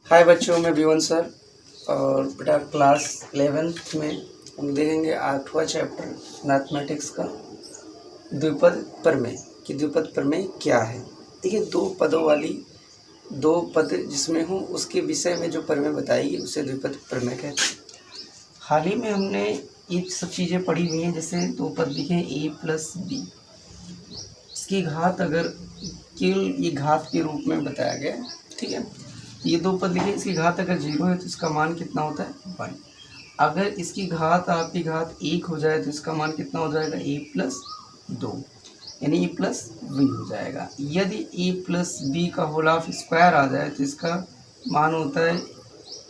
हाय बच्चों, मैं Vivian sir. और बेटा क्लास 11th में हम देखेंगे 8वां चैप्टर मैथमेटिक्स का द्विपद प्रमेय कि द्विपद प्रमेय क्या है। देखिए, दो पद जिसमें हो उसके विषय में जो प्रमेय बताएगी उसे द्विपद प्रमेय कहते हैं। हाल ही में हमने ये सब चीज़ें पढ़ी हुई हैं, जैसे दो पद लिखे a प्लस बी, इसकी घात अगर केवल ये घात के रूप में बताया गया है, ठीक है। ये दो पद लिखे, इसकी घात अगर 0 है तो इसका मान कितना होता है 1। अगर इसकी घात आपकी घात 1 हो जाए तो इसका मान कितना हो जाएगा a प्लस 2, यानी a प्लस बी हो जाएगा। यदि a प्लस बी का होल ऑफ स्क्वायर आ जाए तो इसका मान होता है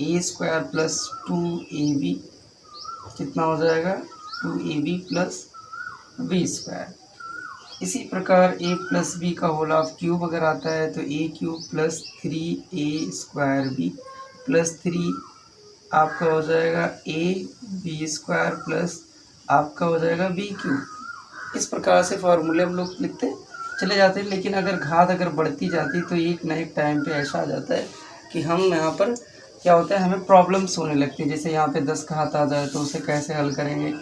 a स्क्वायर प्लस 2ab, कितना हो जाएगा 2ab प्लस बी स्क्वायर। इसी प्रकार a प्लस बी का होल ऑफ क्यूब अगर आता है तो a cube plus 3a square B plus 3 आपका हो जाएगा a बी स्क्वायर प्लस आपका हो जाएगा b क्यूब। इस प्रकार से फार्मूले हम लोग लिखते चले जाते हैं। लेकिन अगर घात अगर बढ़ती जाती तो एक न एक टाइम पे ऐसा आ जाता है कि हम यहाँ पर क्या होता है, हमें प्रॉब्लम्स होने लगती है। जैसे यहाँ पे 10 का घात आ जाए तो उसे कैसे हल करेंगे,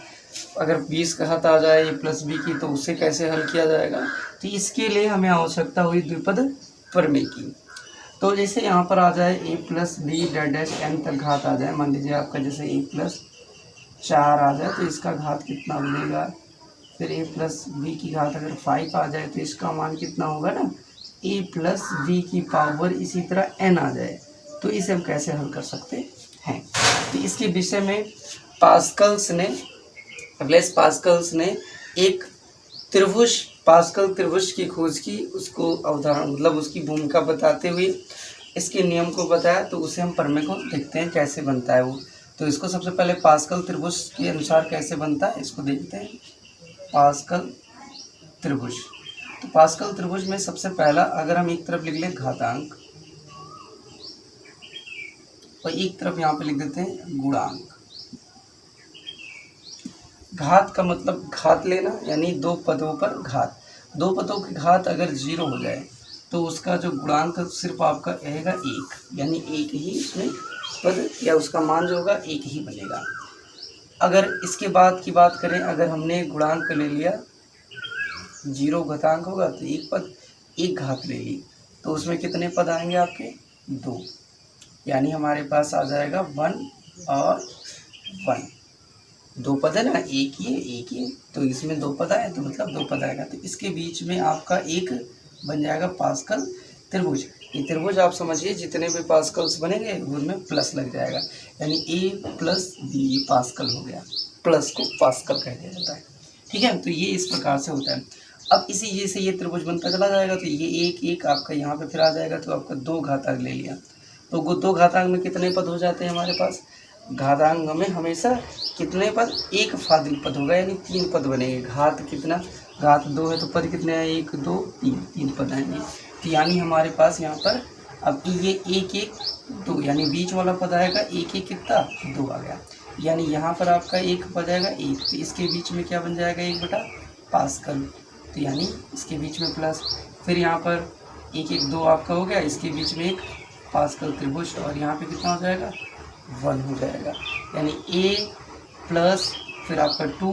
अगर 20 का घात आ जाए a प्लस बी की तो उसे कैसे हल किया जाएगा। तो इसके लिए हमें आवश्यकता हुई द्विपद प्रमेय की। तो जैसे यहाँ पर आ जाए a plus B dash n तक घात आ जाए, मान लीजिए आपका जैसे a प्लस 4 आ जाए तो इसका घात कितना बनेगा। फिर a प्लस बी की घात अगर 5 आ जाए तो इसका मान कितना होगा ना a प्लस बी की पावर, इसी तरह n आ जाए तो इसे हम कैसे हल कर सकते हैं। तो इसके विषय में ब्लेस पास्कल्स ने एक पास्कल त्रिभुज की खोज की, उसको अवधारणा मतलब उसकी भूमिका बताते हुए इसके नियम को बताया। तो उसे हम प्रमेय को देखते हैं कैसे बनता है वो। तो इसको सबसे पहले पास्कल त्रिभुज के अनुसार कैसे बनता है इसको देखते हैं। पास्कल त्रिभुज, तो पास्कल त्रिभुज में सबसे पहला अगर हम एक तरफ लिख लें घातांक और एक तरफ यहाँ पे लिख देते हैं गुणांक। घात का मतलब घात लेना, यानी दो पदों पर घात। दो पदों की घात अगर 0 हो जाए तो उसका जो गुणांक सिर्फ आपका रहेगा 1, यानी एक ही उसमें पद या उसका मान जो होगा एक ही बनेगा। अगर इसके बाद की बात करें, अगर हमने गुणांक ले लिया 0 घातांक होगा तो एक पद, एक घात ले ली तो उसमें कितने पद आएंगे आपके 2, यानी हमारे पास आ जाएगा 1 और 1। दो पद है ना, एक ही तो इसमें दो पद आए तो मतलब दो पद आएगा। तो इसके बीच में आपका एक बन जाएगा पास्कल त्रिभुज। ये त्रिभुज आप समझिए जितने भी पास्कल्स बनेंगे उनमें प्लस लग जाएगा, यानी a प्लस बी पास्कल हो गया। प्लस को पास्कल कह दिया जाता है, ठीक है। तो ये इस प्रकार से होता है। अब इसी जैसे ये त्रिभुज बनता चला जाएगा तो ये एक आपका यहाँ पे फिर आ जाएगा, तो आपका 2 घातांक ले लिया तो 2 घातांक में कितने पद हो जाते हैं हमारे पास। घातांक में हमेशा कितने पद, एक फाजिल पद होगा, यानी 3 पद बनेंगे। घात कितना, घात 2 है तो पद कितने हैं 1 2 3 पद आएंगे। तो यानी हमारे पास यहाँ पर अब ये 1 1 2, यानी बीच वाला पद आएगा 1 1 कितना 2 आ गया, यानी यहाँ पर आपका एक पद आएगा 1, तो इसके बीच में क्या बन जाएगा 1 बटा पास्कल, तो यानी इसके बीच में प्लस। फिर यहाँ पर 1 1 2 आपका हो गया, इसके बीच में एक पास्कल त्रिभुज और यहाँ पे कितना हो जाएगा 1 हो जाएगा, यानी a प्लस फिर आपका 2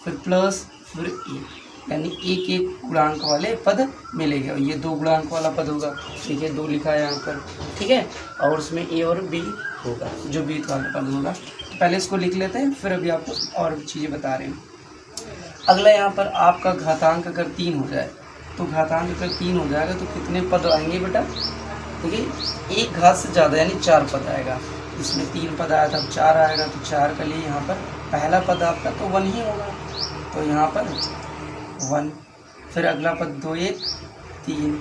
फिर प्लस फिर a, यानी एक एक गुणांक वाले पद मिलेंगे। और ये 2 गुणांक वाला पद होगा, ठीक है 2 लिखा है यहाँ पर, ठीक है। और उसमें a और b होगा जो बीच वाला पद होगा। तो पहले इसको लिख लेते हैं, फिर अभी आपको और चीज़ें बता रहे हैं। अगला यहाँ पर आपका घातांक अगर 3 हो जाए तो घातांक अगर 3 हो जाएगा तो कितने पद आएंगे बेटा, देखिए एक घात से ज़्यादा यानी 4 पद आएगा। इसमें 3 पद आया था, अब 4 आएगा तो 4 के लिए यहाँ पर पहला पद आपका तो 1 ही होगा, तो यहाँ पर 1। फिर अगला पद 2 1 3,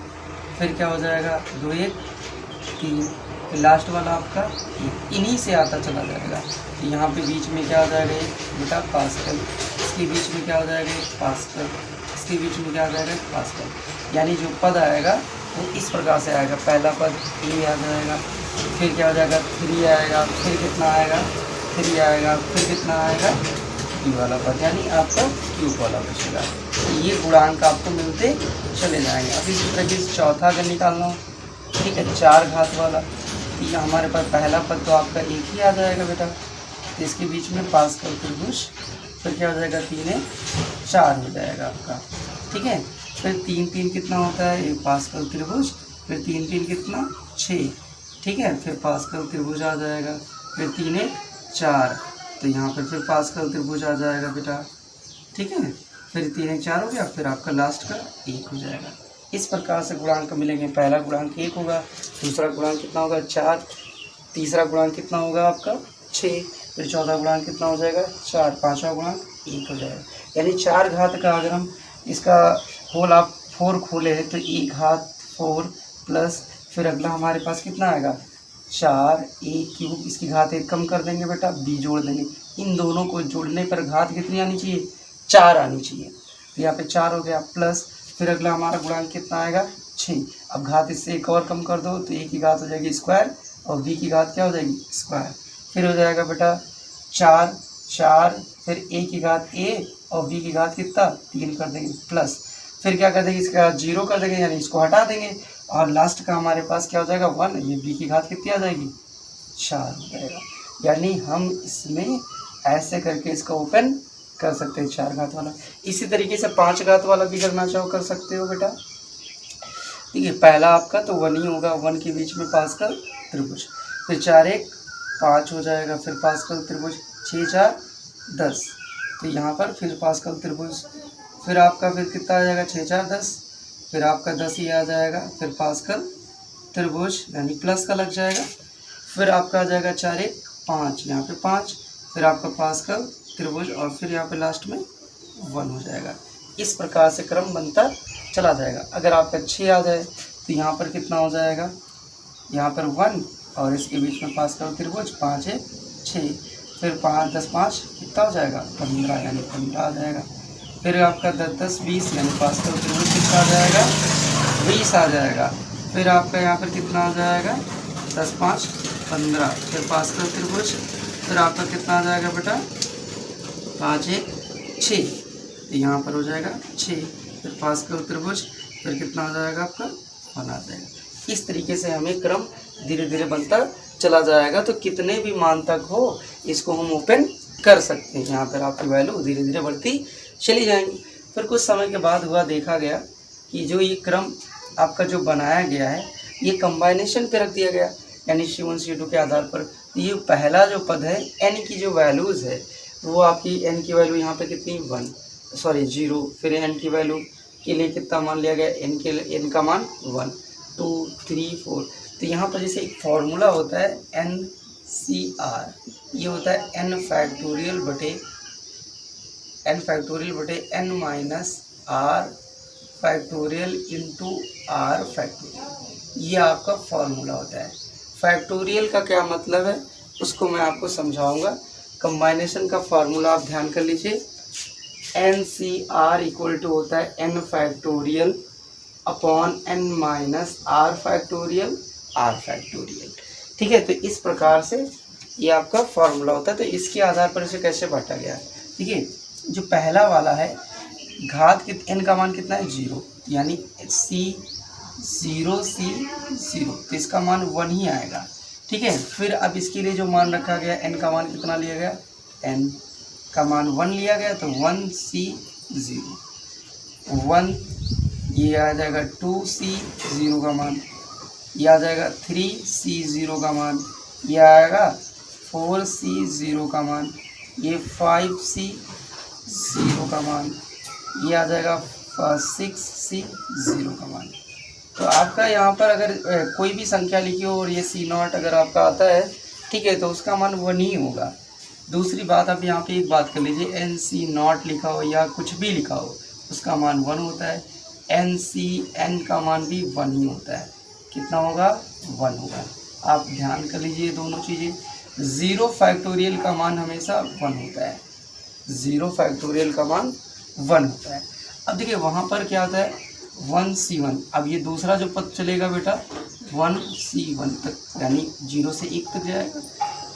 फिर क्या हो जाएगा 2 1 3, फिर लास्ट वाला आपका 1, इन्हीं से आता चला जाएगा। तो यहाँ पे बीच में क्या हो जाएगा 1 बेटा पास्कल, इसके बीच में क्या हो जाएगा 1 पास्कल, इसके बीच में क्या हो जाएगा 1 पास्कल, यानी जो पद आएगा वो इस प्रकार से आएगा। पहला पद a आ जाएगा, फिर क्या हो जाएगा 3 आएगा, फिर कितना आएगा 3 आएगा, फिर कितना आएगा q वाला पद, यानी आपका क्यूब वाला बचेगा। ये गुणांक आपको मिलते चले जाएंगे। अब इसी तरह से चौथा अगर निकालना हो, ठीक है 4 घात वाला, तो ये हमारे पास पहला पद तो आपका एक ही आ जाएगा बेटा, तो इसके बीच में पास्कल त्रिभुज, फिर क्या हो जाएगा 3 4 हो जाएगा आपका, ठीक है। फिर 3 3 कितना होता है, एक पास्कल त्रिभुज, फिर 3 3 कितना 6, ठीक है। फिर पास्कल त्रिभुज आ जाएगा, फिर 3 4, तो यहाँ पर फिर पास्कल त्रिभुज आ जाएगा बेटा, ठीक है। फिर 3 4 हो गया, फिर आपका लास्ट का 1 हो जाएगा। इस प्रकार से गुणांक मिलेंगे। पहला गुणांक 1 होगा, दूसरा गुणांक कितना होगा 4, तीसरा गुणांक कितना होगा आपका 6, फिर चौथा गुणांक कितना हो जाएगा 4, पाँचवा गुणांक 1 हो जाएगा। यानी 4 घात का अगर हम इसका होल आप 4 खोले हैं तो 1 घात 4 प्लस फिर अगला हमारे पास कितना आएगा 4 1 क्यूब, इसकी घात 1 कम कर देंगे बेटा, b जोड़ देंगे। इन दोनों को जोड़ने पर घात कितनी आनी चाहिए 4 आनी चाहिए, तो यहाँ पे 4 हो गया, प्लस फिर अगला हमारा गुणांक कितना आएगा 6। अब घात इससे एक और कम कर दो तो a की घात हो जाएगी स्क्वायर और b की घात क्या हो जाएगी स्क्वायर। फिर हो जाएगा बेटा 4 4, फिर a की घात a और b की घात कितना 3 कर देंगे, प्लस फिर क्या कर देंगे इसका 0 कर देंगे, यानी इसको हटा देंगे और लास्ट का हमारे पास क्या हो जाएगा 1, ये b की घात कितनी आ जाएगी 4 हो जाएगा। यानी हम इसमें ऐसे करके इसका ओपन कर सकते हैं 4 घात वाला। इसी तरीके से 5 घात वाला भी करना चाहो कर सकते हो बेटा, ठीक है। पहला आपका तो 1 ही होगा, 1 के बीच में पास्कल त्रिभुज, फिर 4 1 5 हो जाएगा, फिर पास्कल त्रिभुज 6 4 10, तो यहाँ पर फिर पास्कल त्रिभुज, फिर आपका फिर कितना आ जाएगा 6 4 10, फिर आपका 10 ही आ जाएगा, फिर पास्कल त्रिभुज यानी प्लस का लग जाएगा, फिर आपका आ जाएगा 4 1 5, यहाँ पे 5, फिर आपका पास्कल त्रिभुज और फिर यहाँ पे लास्ट में 1 हो जाएगा। इस प्रकार से क्रम बनता चला जाएगा। अगर आपका 6 आ जाए तो यहाँ पर कितना हो जाएगा, यहाँ पर 1 और इसके बीच में पास्कल त्रिभुज 5 1 6, फिर 5 10 5 कितना हो जाएगा 15, यानी 15 आ जाएगा। फिर आपका 10 10 20 यानी पास्कल त्रिभुज कितना आ जाएगा 20 आ जाएगा। फिर आपका यहाँ पर कितना आ जाएगा 10 5 15, फिर पास्कल त्रिभुज, फिर आपका कितना आ जाएगा बेटा 5 1 6, तो यहाँ पर हो जाएगा 6, फिर पास्कल त्रिभुज, फिर कितना आ जाएगा आपका 1 आ जाएगा। इस तरीके से हमें क्रम धीरे धीरे बनता चला जाएगा। तो कितने भी मान तक हो इसको हम ओपन कर सकते हैं। यहाँ पर आपकी वैल्यू धीरे धीरे बढ़ती चली जाएंगी। फिर कुछ समय के बाद हुआ देखा गया कि जो ये क्रम आपका जो बनाया गया है ये कंबाइनेशन पे रख दिया गया, यानी C1 C2 के आधार पर। ये पहला जो पद है n की जो वैल्यूज़ है वो आपकी n की वैल्यू यहाँ पे कितनी 0, फिर n की वैल्यू के लिए कितना मान लिया गया n का मान 1 2 3 4। तो यहाँ पर जैसे एक फॉर्मूला होता है NCR, ये होता है n फैक्टोरियल बटे n minus r factorial into r factorial, ये आपका फॉर्मूला होता है। फैक्टोरियल का क्या मतलब है उसको मैं आपको समझाऊंगा। कंबाइनेशन का फार्मूला आप ध्यान कर लीजिए, NCR इक्वल टू होता है n factorial upon n minus r factorial, ठीक है। तो इस प्रकार से ये आपका फार्मूला होता है। तो इसके आधार पर इसे कैसे बांटा गया, ठीक है। जो पहला वाला है घात n का मान कितना है 0, यानी C0, तो इसका मान 1 ही आएगा, ठीक है। फिर अब इसके लिए जो मान रखा गया n का मान कितना लिया गया, n का मान 1 लिया गया, तो 1C0 1, ये आ जाएगा 2C0 का मान, ये आ जाएगा 3C0 का मान, ये आएगा 4C0 का मान, ये 5C0 का मान, ये आ जाएगा 6C0 का मान। तो आपका यहाँ पर अगर कोई भी संख्या लिखी हो और ये C0 अगर आपका आता है, ठीक है, तो उसका मान 1 ही होगा। दूसरी बात आप यहाँ पे एक बात कर लीजिए, NC0 लिखा हो या कुछ भी लिखा हो उसका मान 1 होता है, NCN का मान भी 1 ही होता है। कितना होगा 1 होगा। आप ध्यान कर लीजिए दोनों चीज़ें। 0 फैक्टोरियल का मान हमेशा 1 होता है, 0 फैक्टोरियल का मान 1 होता है। अब देखिए वहाँ पर क्या होता है 1C1, अब ये दूसरा जो पद चलेगा बेटा 1C1 तक, यानी 0 से 1 तक जाएगा।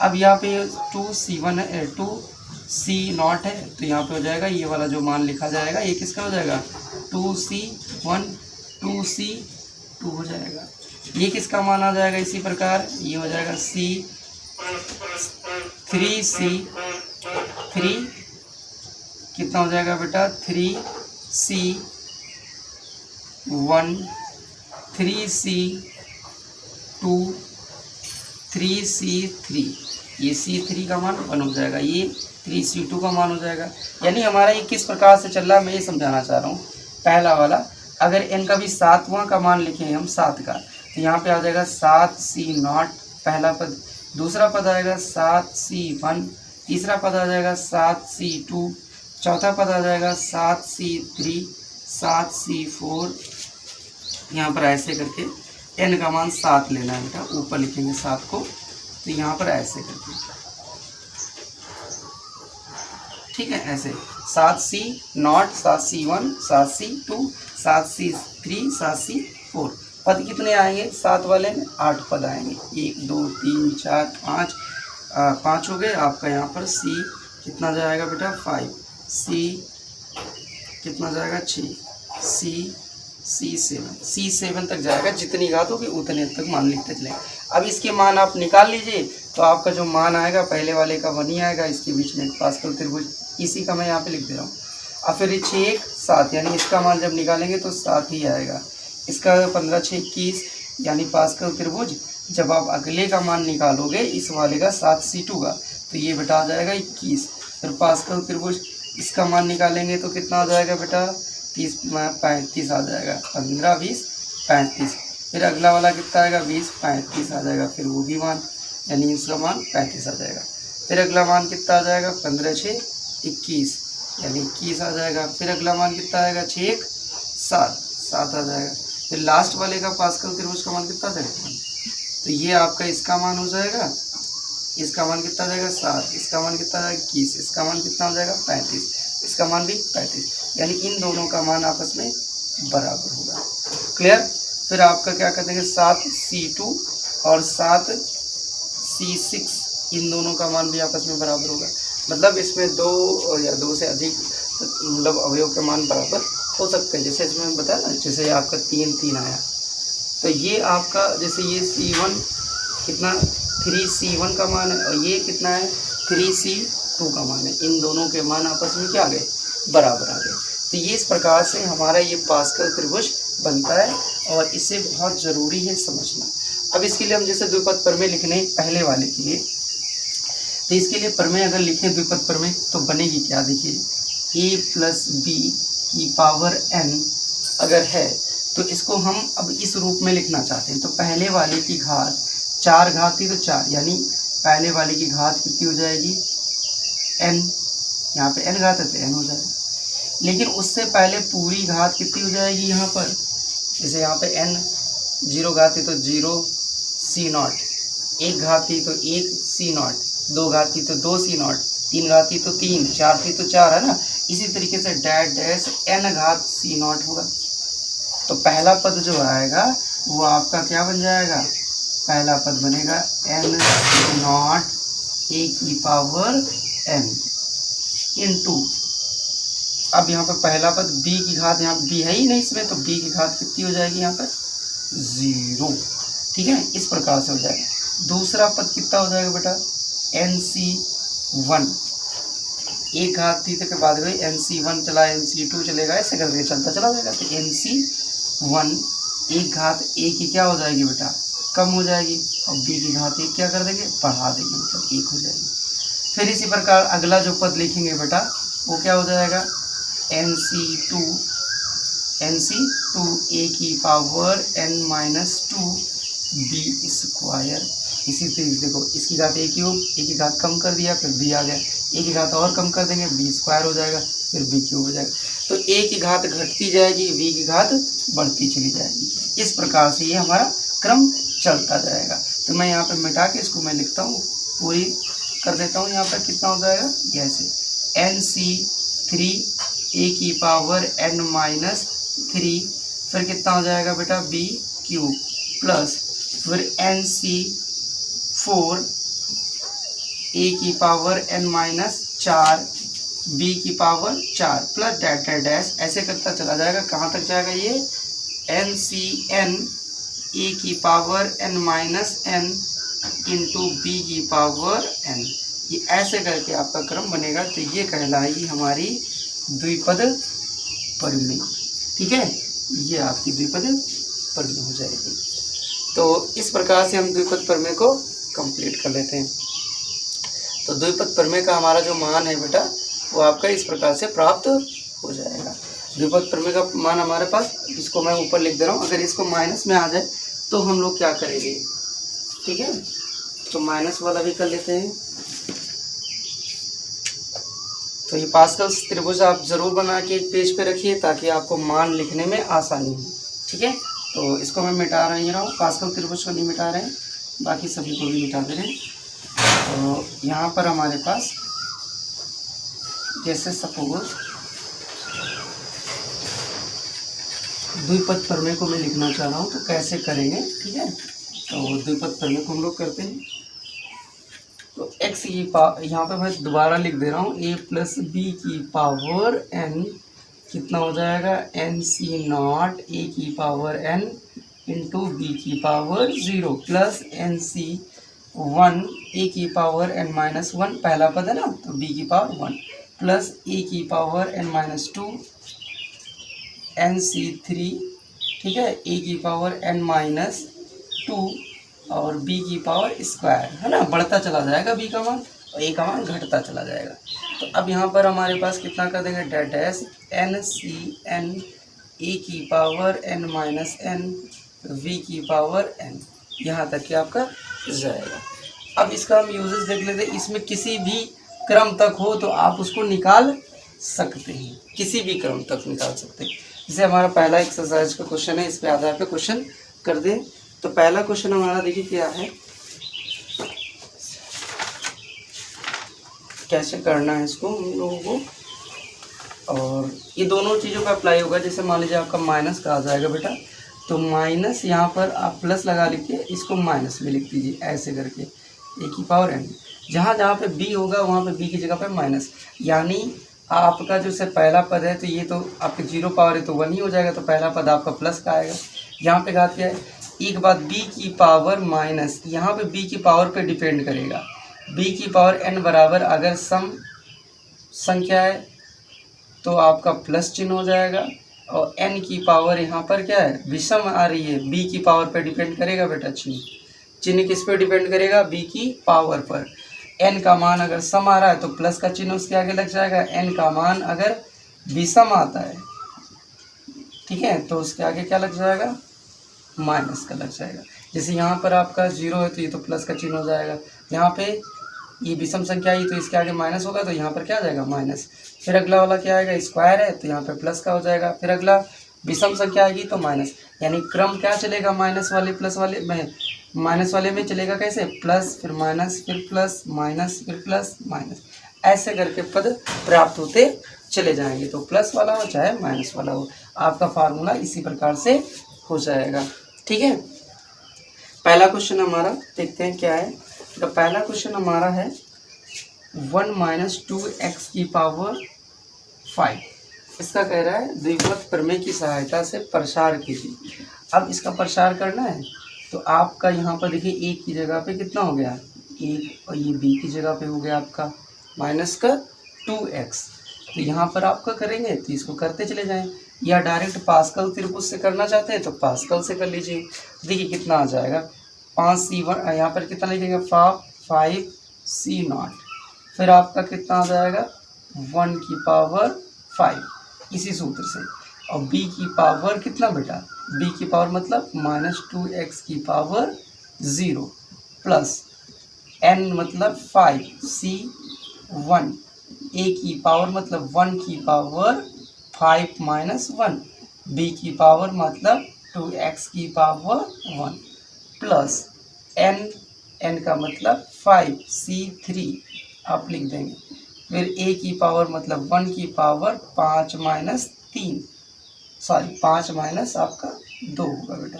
अब यहाँ पे 2C1 है, 2C0 है, तो यहाँ पे हो जाएगा ये वाला जो मान लिखा जाएगा ये किसका हो जाएगा 2C1 2C2 हो जाएगा। ये किसका मान आ जाएगा इसी प्रकार, ये हो जाएगा C 3C3 कितना हो जाएगा बेटा 3C1 3C2 3C3, ये C3 का मान 1 हो जाएगा, ये 3C2 का मान हो जाएगा। यानी हमारा ये किस प्रकार से चल रहा है मैं ये समझाना चाह रहा हूँ। पहला वाला अगर n का भी 7वां का मान लिखें हम 7 का, तो यहाँ पे आ जाएगा 7C0 पहला पद, दूसरा पद आएगा 7C1, तीसरा पद आ जाएगा 7C2, चौथा पद आ जाएगा 7C3, 7C4, यहाँ पर ऐसे करके n का मान 7 लेना है बेटा, ऊपर लिखेंगे 7 को, तो यहाँ पर ऐसे करके, ठीक है, ऐसे 7C0 7C1 7C2 7C3 7C4, पद कितने आएंगे 7 वाले में 8 पद आएंगे, 1 2 3 4 5 हो गए आपका। यहाँ पर C कितना जाएगा बेटा 5, C कितना जाएगा 6, C7 तक जाएगा, जितनी घात होगी उतने तक मान लिखते चलें। अब इसके मान आप निकाल लीजिए, तो आपका जो मान आएगा पहले वाले का 1 ही आएगा, इसके बीच में पास्कल त्रिभुज, इसी का मैं यहाँ पे लिख दे रहा हूँ। अब फिर 6 1 7, यानी इसका मान जब निकालेंगे तो 7 ही आएगा, इसका 15 6 21, यानी पास्कल त्रिभुज जब आप अगले का मान निकालोगे इस वाले का 7C2 का, तो ये बेटा आ जाएगा 21। फिर पास्कल त्रिभुज इसका मान निकालेंगे तो कितना आ जाएगा बेटा 30 35 आ जाएगा, 15 20 35। फिर अगला वाला कितना आएगा 20 35 आ जाएगा, फिर वो भी मान, यानी इसका मान 35 आ जाएगा। फिर अगला मान कितना आ जाएगा 15 6 21, यानी 21 आ जाएगा। फिर अगला मान कितना आएगा 6 1 7 आ जाएगा। फिर लास्ट वाले का पास्कल त्रिभुज का मान कितना आ जाएगा, तो ये आपका इसका मान हो जाएगा, इसका मान कितना आ जाएगा 7, इसका मान कितना आ जाएगा 21, इसका मान कितना हो जाएगा 35, इसका मान भी 35, यानी इन दोनों का मान आपस में बराबर होगा। क्लियर। फिर आपका क्या कर देंगे 7C2 और 7C6, इन दोनों का मान भी आपस में बराबर होगा। मतलब इसमें 2 या 2 से अधिक मतलब अवयव के मान बराबर हो सकते हैं। जैसे इसमें बताया ना, जैसे आपका 3 3 आया, तो ये आपका जैसे ये C1 कितना 3C1 का मान है और ये कितना है 3C2 का मान है, इन दोनों के मान आपस में क्या आ गए बराबर आ गए। तो ये इस प्रकार से हमारा ये पास्कल त्रिभुज बनता है और इसे बहुत ज़रूरी है समझना। अब इसके लिए हम जैसे द्विपद प्रमेय लिखने पहले वाले के लिए, तो इसके लिए प्रमेय अगर लिखें द्विपद प्रमेय तो बनेगी क्या, देखिए a + b की पावर n अगर है तो इसको हम अब इस रूप में लिखना चाहते हैं। तो पहले वाले की घात 4 घात थी तो 4, यानी पहले वाले की घात कितनी हो जाएगी n, यहाँ पे n घात है तो n हो जाएगा। लेकिन उससे पहले पूरी घात कितनी हो जाएगी यहाँ पर, जैसे यहाँ पे n 0 घात थी तो 0 C0, 1 घात थी तो 1 C0, 2 घात थी तो 2 C0, 3 घात थी तो 3, 4 थी तो 4, है ना। इसी तरीके से डैश n घात C0 होगा। तो पहला पद जो आएगा वो आपका क्या बन जाएगा, पहला पद बनेगा n C0 a की पावर n इंटू, अब यहाँ पर पहला पद b की घात, यहाँ b है ही नहीं इसमें, तो b की घात कितनी हो जाएगी यहाँ पर 0, ठीक है, इस प्रकार से हो जाएगा। दूसरा पद कितना हो जाएगा बेटा NC1, 1 घात थी के बाद गई NC1 चला NC2 चलेगा, ऐसे करके चलता चला जाएगा। तो NC1 1 घात a की क्या हो जाएगी बेटा कम हो जाएगी, और b की घात 1 क्या कर देंगे बढ़ा देंगे, मतलब 1 हो जाएगी। फिर इसी प्रकार अगला जो पद लिखेंगे बेटा वो क्या हो जाएगा NC2 a की पावर n-2 b स्क्वायर। इसी तरीके से देखो इसकी घात a की घात कम कर दिया, फिर b आ गया, a की घात और कम कर देंगे b स्क्वायर हो जाएगा, फिर b क्यूब हो जाएगा। तो a की घात घटती जाएगी, b की घात बढ़ती चली जाएगी। इस प्रकार से ये हमारा क्रम चलता जाएगा। तो मैं यहाँ पे मिटा के इसको मैं लिखता हूँ, पूरी कर देता हूँ। यहाँ पर कितना हो जाएगा जैसे NC3 a की पावर n-3, फिर कितना हो जाएगा बेटा b क्यूब प्लस फिर NC4 a की पावर n-4 b की पावर 4 प्लस डैश, ऐसे करता चला जाएगा। कहाँ तक जाएगा ये NCN ए की power n minus n into B की पावर n। ये ऐसे करके आपका क्रम बनेगा, तो ये कहलाएगी हमारी द्विपद परिमेय। ठीक है, ये आपकी द्विपद परिमेय हो जाएगी। तो इस प्रकार से हम द्विपद परिमेय को कंप्लीट कर लेते हैं। तो द्विपद परिमेय का हमारा जो मान है बेटा, वो आपका इस प्रकार से प्राप्त हो जाएगा। द्विपद परिमेय का मान हमारे पास, इसको मैं ऊपर लिख दे रहा हूँ। अगर इसको माइनस में आ जाए तो हम लोग क्या करेंगे, ठीक है, तो माइनस वाला भी कर लेते हैं। तो ये पास्कल्स त्रिभुज आप जरूर बना के एक पेज पे रखिए, ताकि आपको मान लिखने में आसानी हो। ठीक है, तो इसको मैं मिटा रहा हूँ, पास्कल त्रिभुज को नहीं मिटा रहे हैं, बाकी सभी को भी मिटा दे रहे हैं। तो यहाँ पर हमारे पास जैसे सपोज द्विपद परिमेय को मैं लिखना चाह रहा हूँ, तो कैसे करेंगे। ठीक है, तो द्विपद परिमेय को हम लोग करते हैं। तो x की यहाँ पे मैं दोबारा लिख दे रहा हूँ, a प्लस बी की पावर n कितना हो जाएगा, n c नॉट a की पावर n इंटू बी की power 0 plus n c 1 a की पावर n माइनस 1, पहला पद है ना, तो b की पावर 1 प्लस a की power n minus 2 n c 3, ठीक है, a की पावर n माइनस 2 और b की पावर स्क्वायर, है ना, बढ़ता चला जाएगा b का मान और a का मान घटता चला जाएगा। तो अब यहाँ पर हमारे पास कितना कर देंगे, dash n c n a की power n minus n v की पावर n, यहाँ तक कि आपका जाएगा। अब इसका हम यूजेस देख लेते हैं। इसमें किसी भी क्रम तक हो तो आप उसको निकाल सकते हैं, किसी भी क्रम तक निकाल सकते हैं। जैसे हमारा पहला एक्सरसाइज का क्वेश्चन है, इस पे आधार पे क्वेश्चन कर दें। तो पहला क्वेश्चन हमारा देखिए क्या है, कैसे करना है इसको हम लोगों को, और ये दोनों चीज़ों का अप्लाई होगा। जैसे मान लीजिए आपका माइनस का आ जाएगा बेटा, तो माइनस यहाँ पर आप प्लस लगा लीजिए, इसको माइनस में लिख दीजिए ऐसे करके, ए की पावर n। जहाँ जहाँ पे b होगा वहाँ पे b की जगह पे माइनस, यानी आपका जो से पहला पद है, तो ये तो आपके 0 पावर है तो 1 ही हो जाएगा, तो पहला पद आपका प्लस का आएगा। यहाँ पे घात क्या है, एक बात b की पावर माइनस, यहाँ पे b की पावर पे डिपेंड करेगा। b की पावर n बराबर अगर सम संख्या है तो आपका प्लस चिन्ह हो जाएगा, और n की पावर यहाँ पर क्या है, विषम आ रही है, b की पावर पे डिपेंड करेगा बेटा चिन्ह। चिन्ह किस पे डिपेंड करेगा, b की पावर पर। n का मान अगर सम आ रहा है तो प्लस का चिन्ह उसके आगे लग जाएगा, n का मान अगर विषम आता है, ठीक है, तो उसके आगे क्या लग जाएगा, माइनस का लग जाएगा। जैसे यहाँ पर आपका 0 है तो ये तो प्लस का चिन्ह हो जाएगा, यहाँ पे ये विषम संख्या आई तो इसके आगे माइनस होगा, तो यहाँ पर क्या आ जाएगा, माइनस। फिर अगला वाला क्या आएगा, स्क्वायर है तो यहाँ पे प्लस का हो जाएगा, फिर अगला विषम संख्या आएगी तो माइनस, यानी क्रम क्या चलेगा, माइनस वाले प्लस वाले में, माइनस वाले में चलेगा कैसे, प्लस फिर माइनस फिर प्लस माइनस फिर प्लस माइनस, ऐसे करके पद प्राप्त होते चले जाएंगे। तो प्लस वाला हो चाहे माइनस वाला हो, आपका फार्मूला इसी प्रकार से हो जाएगा। ठीक है, पहला क्वेश्चन हमारा देखते हैं क्या है। तो पहला क्वेश्चन हमारा है 1 माइनस 2x की पावर 5। इसका कह रहा है द्विपद प्रमेय की सहायता से प्रसार कीजिए। अब इसका प्रसार करना है तो आपका यहाँ पर देखिए a की जगह पे कितना हो गया, 1, और ये b की जगह पे हो गया आपका माइनस का 2x। तो यहाँ पर आपका करेंगे तो इसको करते चले जाएं, या डायरेक्ट पास्कल त्रिभुज से करना चाहते हैं तो पास्कल से कर लीजिए। देखिए कितना आ जाएगा, 5c1, यहाँ पर कितना लिखेंगे 5c नॉट, फिर आपका कितना आ जाएगा 1 की पावर 5, इसी सूत्र से। और b की पावर कितना बेटा, b की पावर मतलब माइनस 2x की पावर 0 प्लस n मतलब 5c1, a की पावर मतलब 1 की पावर 5 माइनस 1, b की पावर मतलब 2x की पावर 1 प्लस n का मतलब 5c3 आप लिख देंगे, फिर a की पावर मतलब 1 की पावर 5 माइनस 3, सॉरी 5 माइनस आपका 2 होगा बेटा।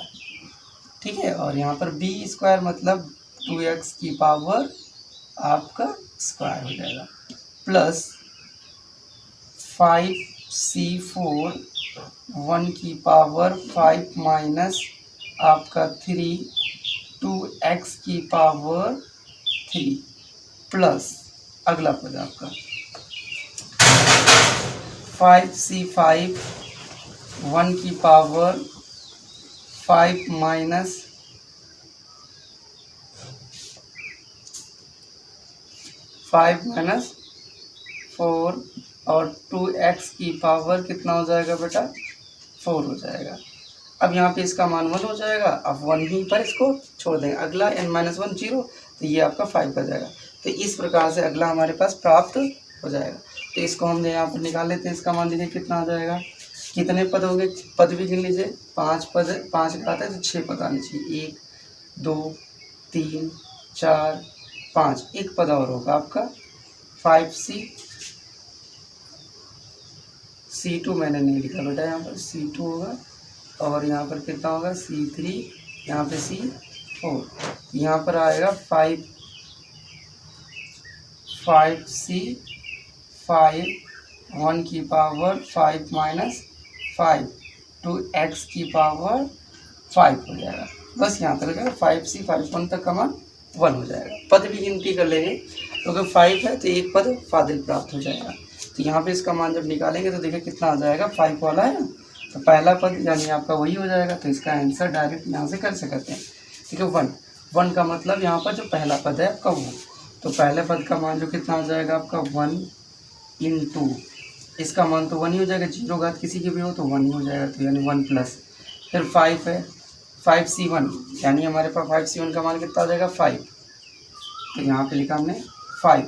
ठीक है, और यहाँ पर b स्क्वायर मतलब 2x की पावर आपका स्क्वायर हो जाएगा प्लस 5c4 1 की पावर 5 माइनस आपका 3 2x की पावर 3 प्लस अगला पद आपका 5c5 1 की पावर 5 माइनस 4 और 2x की पावर कितना हो जाएगा बेटा 4 हो जाएगा। अब यहाँ पे इसका मान 1 हो जाएगा, अब 1 ही पर इसको छोड़ देंगे, अगला n-1 0, तो ये आपका 5 हो जाएगा। तो इस प्रकार से अगला हमारे पास प्राप्त हो जाएगा। तो इसको हम यहाँ पर निकाल लेते हैं, इसका मान देखिए कितना आ जाएगा, कितने पद हो गए, पद भी गिन लीजिए, 5 पद, 5 का आता है तो 6 पद आने चाहिए, 1 2 3 4 5, एक पद और होगा आपका 5c2 मैंने नहीं लिखा बेटा, यहाँ पर c2 होगा और यहाँ पर कितना होगा c3, यहाँ पे c4, यहाँ पर आएगा 5c5 1 की पावर 5 माइनस 5 2x की पावर 5 हो जाएगा। बस यहाँ तक हो जाएगा, 5c5 1 तक का मान 1 हो जाएगा। पद भी गिनती कर लेंगे, तो अगर 5 है तो एक पद फाजिल प्राप्त हो जाएगा। तो यहाँ पे इसका मान जब निकालेंगे तो देखिए कितना आ जाएगा, 5 वाला है ना, तो पहला पद यानी आपका वही हो जाएगा। तो इसका आंसर डायरेक्ट यहाँ से कर सकते हैं। ठीक है, 1 का मतलब यहाँ पर जो पहला पद है आपका वो, तो पहले पद का मान जो कितना आ जाएगा आपका 1 इंटू, इसका मान तो 1 ही हो जाएगा, 0 घात किसी के भी हो तो 1 ही हो जाएगा, तो यानी 1 प्लस, फिर 5 है 5c1, यानी हमारे पास 5c1 का मान कितना आ जाएगा 5, तो यहाँ पे लिखा हमने 5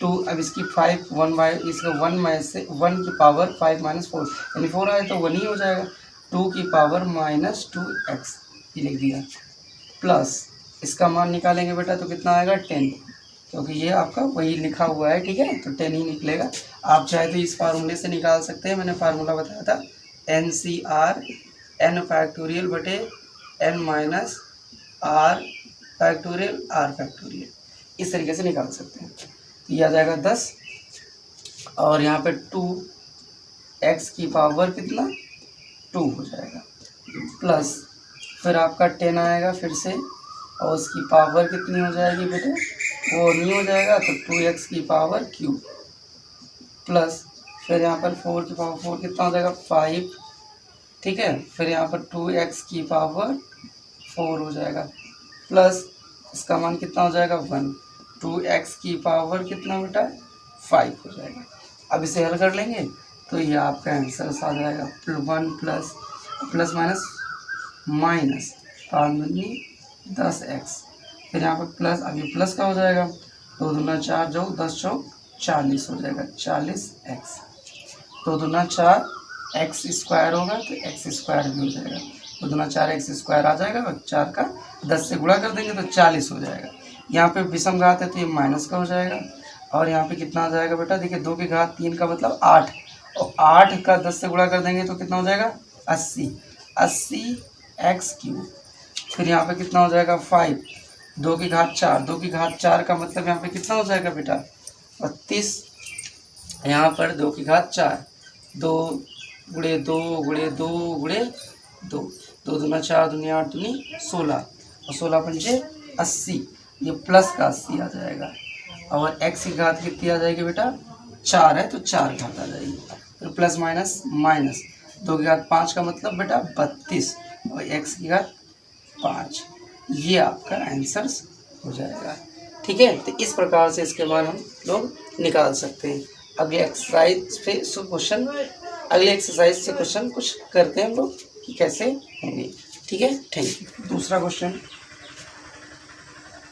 2, अब इसकी 5 1 बाय इसका 1 में से 1 की पावर 5 माइनस 4, यानी 4 आए तो 1 ही हो जाएगा, 2 की पावर माइनस 2x ये लिख दिया, प्लस इसका मान निकालेंगे बेटा तो कितना आएगा 10, क्योंकि ये आपका वही लिखा हुआ है। ठीक है, तो 10 ही निकलेगा। आप चाहे तो इस फार्मूले से निकाल सकते हैं, मैंने फार्मूला बताया था NCR n फैक्टोरियल बटे n minus r factorial r factorial, इस तरीके से निकाल सकते हैं। तो ये आ जाएगा 10 और यहाँ पे 2x की पावर कितना 2 हो जाएगा, प्लस फिर आपका 10 आएगा फिर से, और उसकी पावर कितनी हो जाएगी बेटे, वो नहीं हो जाएगा तो 2x की पावर क्यूब, प्लस फिर यहाँ पर 4 की पावर 4 कितना हो जाएगा 5, ठीक है, फिर यहाँ पर 2x की पावर 4 हो जाएगा, प्लस इसका मान कितना हो जाएगा 1, 2x की पावर कितना बेटा 5 हो जाएगा। अब इसे हल कर लेंगे तो ये आपका आंसर आ जाएगा 1 plus plus minus minus 10x, फिर यहाँ पर प्लस, अब ये प्लस का हो जाएगा 2 दूना 4 जो 10 चौक 40 हो जाएगा 40x, 2 दूना 4 x स्क्वायर होगा तो x स्क्वायर भी हो जाएगा, 2 दूना 4 x स्क्वायर आ जाएगा और 4 का 10 से गुणा कर देंगे तो 40 हो जाएगा। यहाँ पे विषम घात है तो ये माइनस का हो जाएगा, और यहाँ पे कितना आ जाएगा बेटा, देखिए 2 की घात 3 का मतलब 8, और 8 का 10 से गुणा कर देंगे तो कितना हो जाएगा 80x क्यूब, फिर यहाँ पे कितना हो जाएगा 5, 2 की घात 4, 2 की घात 4 का मतलब यहाँ पे कितना हो जाएगा बेटा 32, यहाँ पर 2 की घात 4, 2 गुणे 2 गुणे 2 गुणे 2, 2 दूना 4 दूनी 8 दूनी 16, और 16 पंचे 80, ये प्लस का 80 आ जाएगा, और x की घात कितनी आ जाएगी बेटा 4 है तो 4 घात आ जाएगी, फिर प्लस माइनस माइनस, 2 की घात 5 का मतलब बेटा 32 और x की घात 5, ये आपका आंसर हो जाएगा। ठीक है, तो इस प्रकार से इसके बाद हम लोग निकाल सकते हैं। अगले एक्सरसाइज पे क्वेश्चन, अगले एक्सरसाइज से क्वेश्चन कुछ करते हैं हम लोग कि कैसे होंगे। ठीक है, थैंक यू। दूसरा question,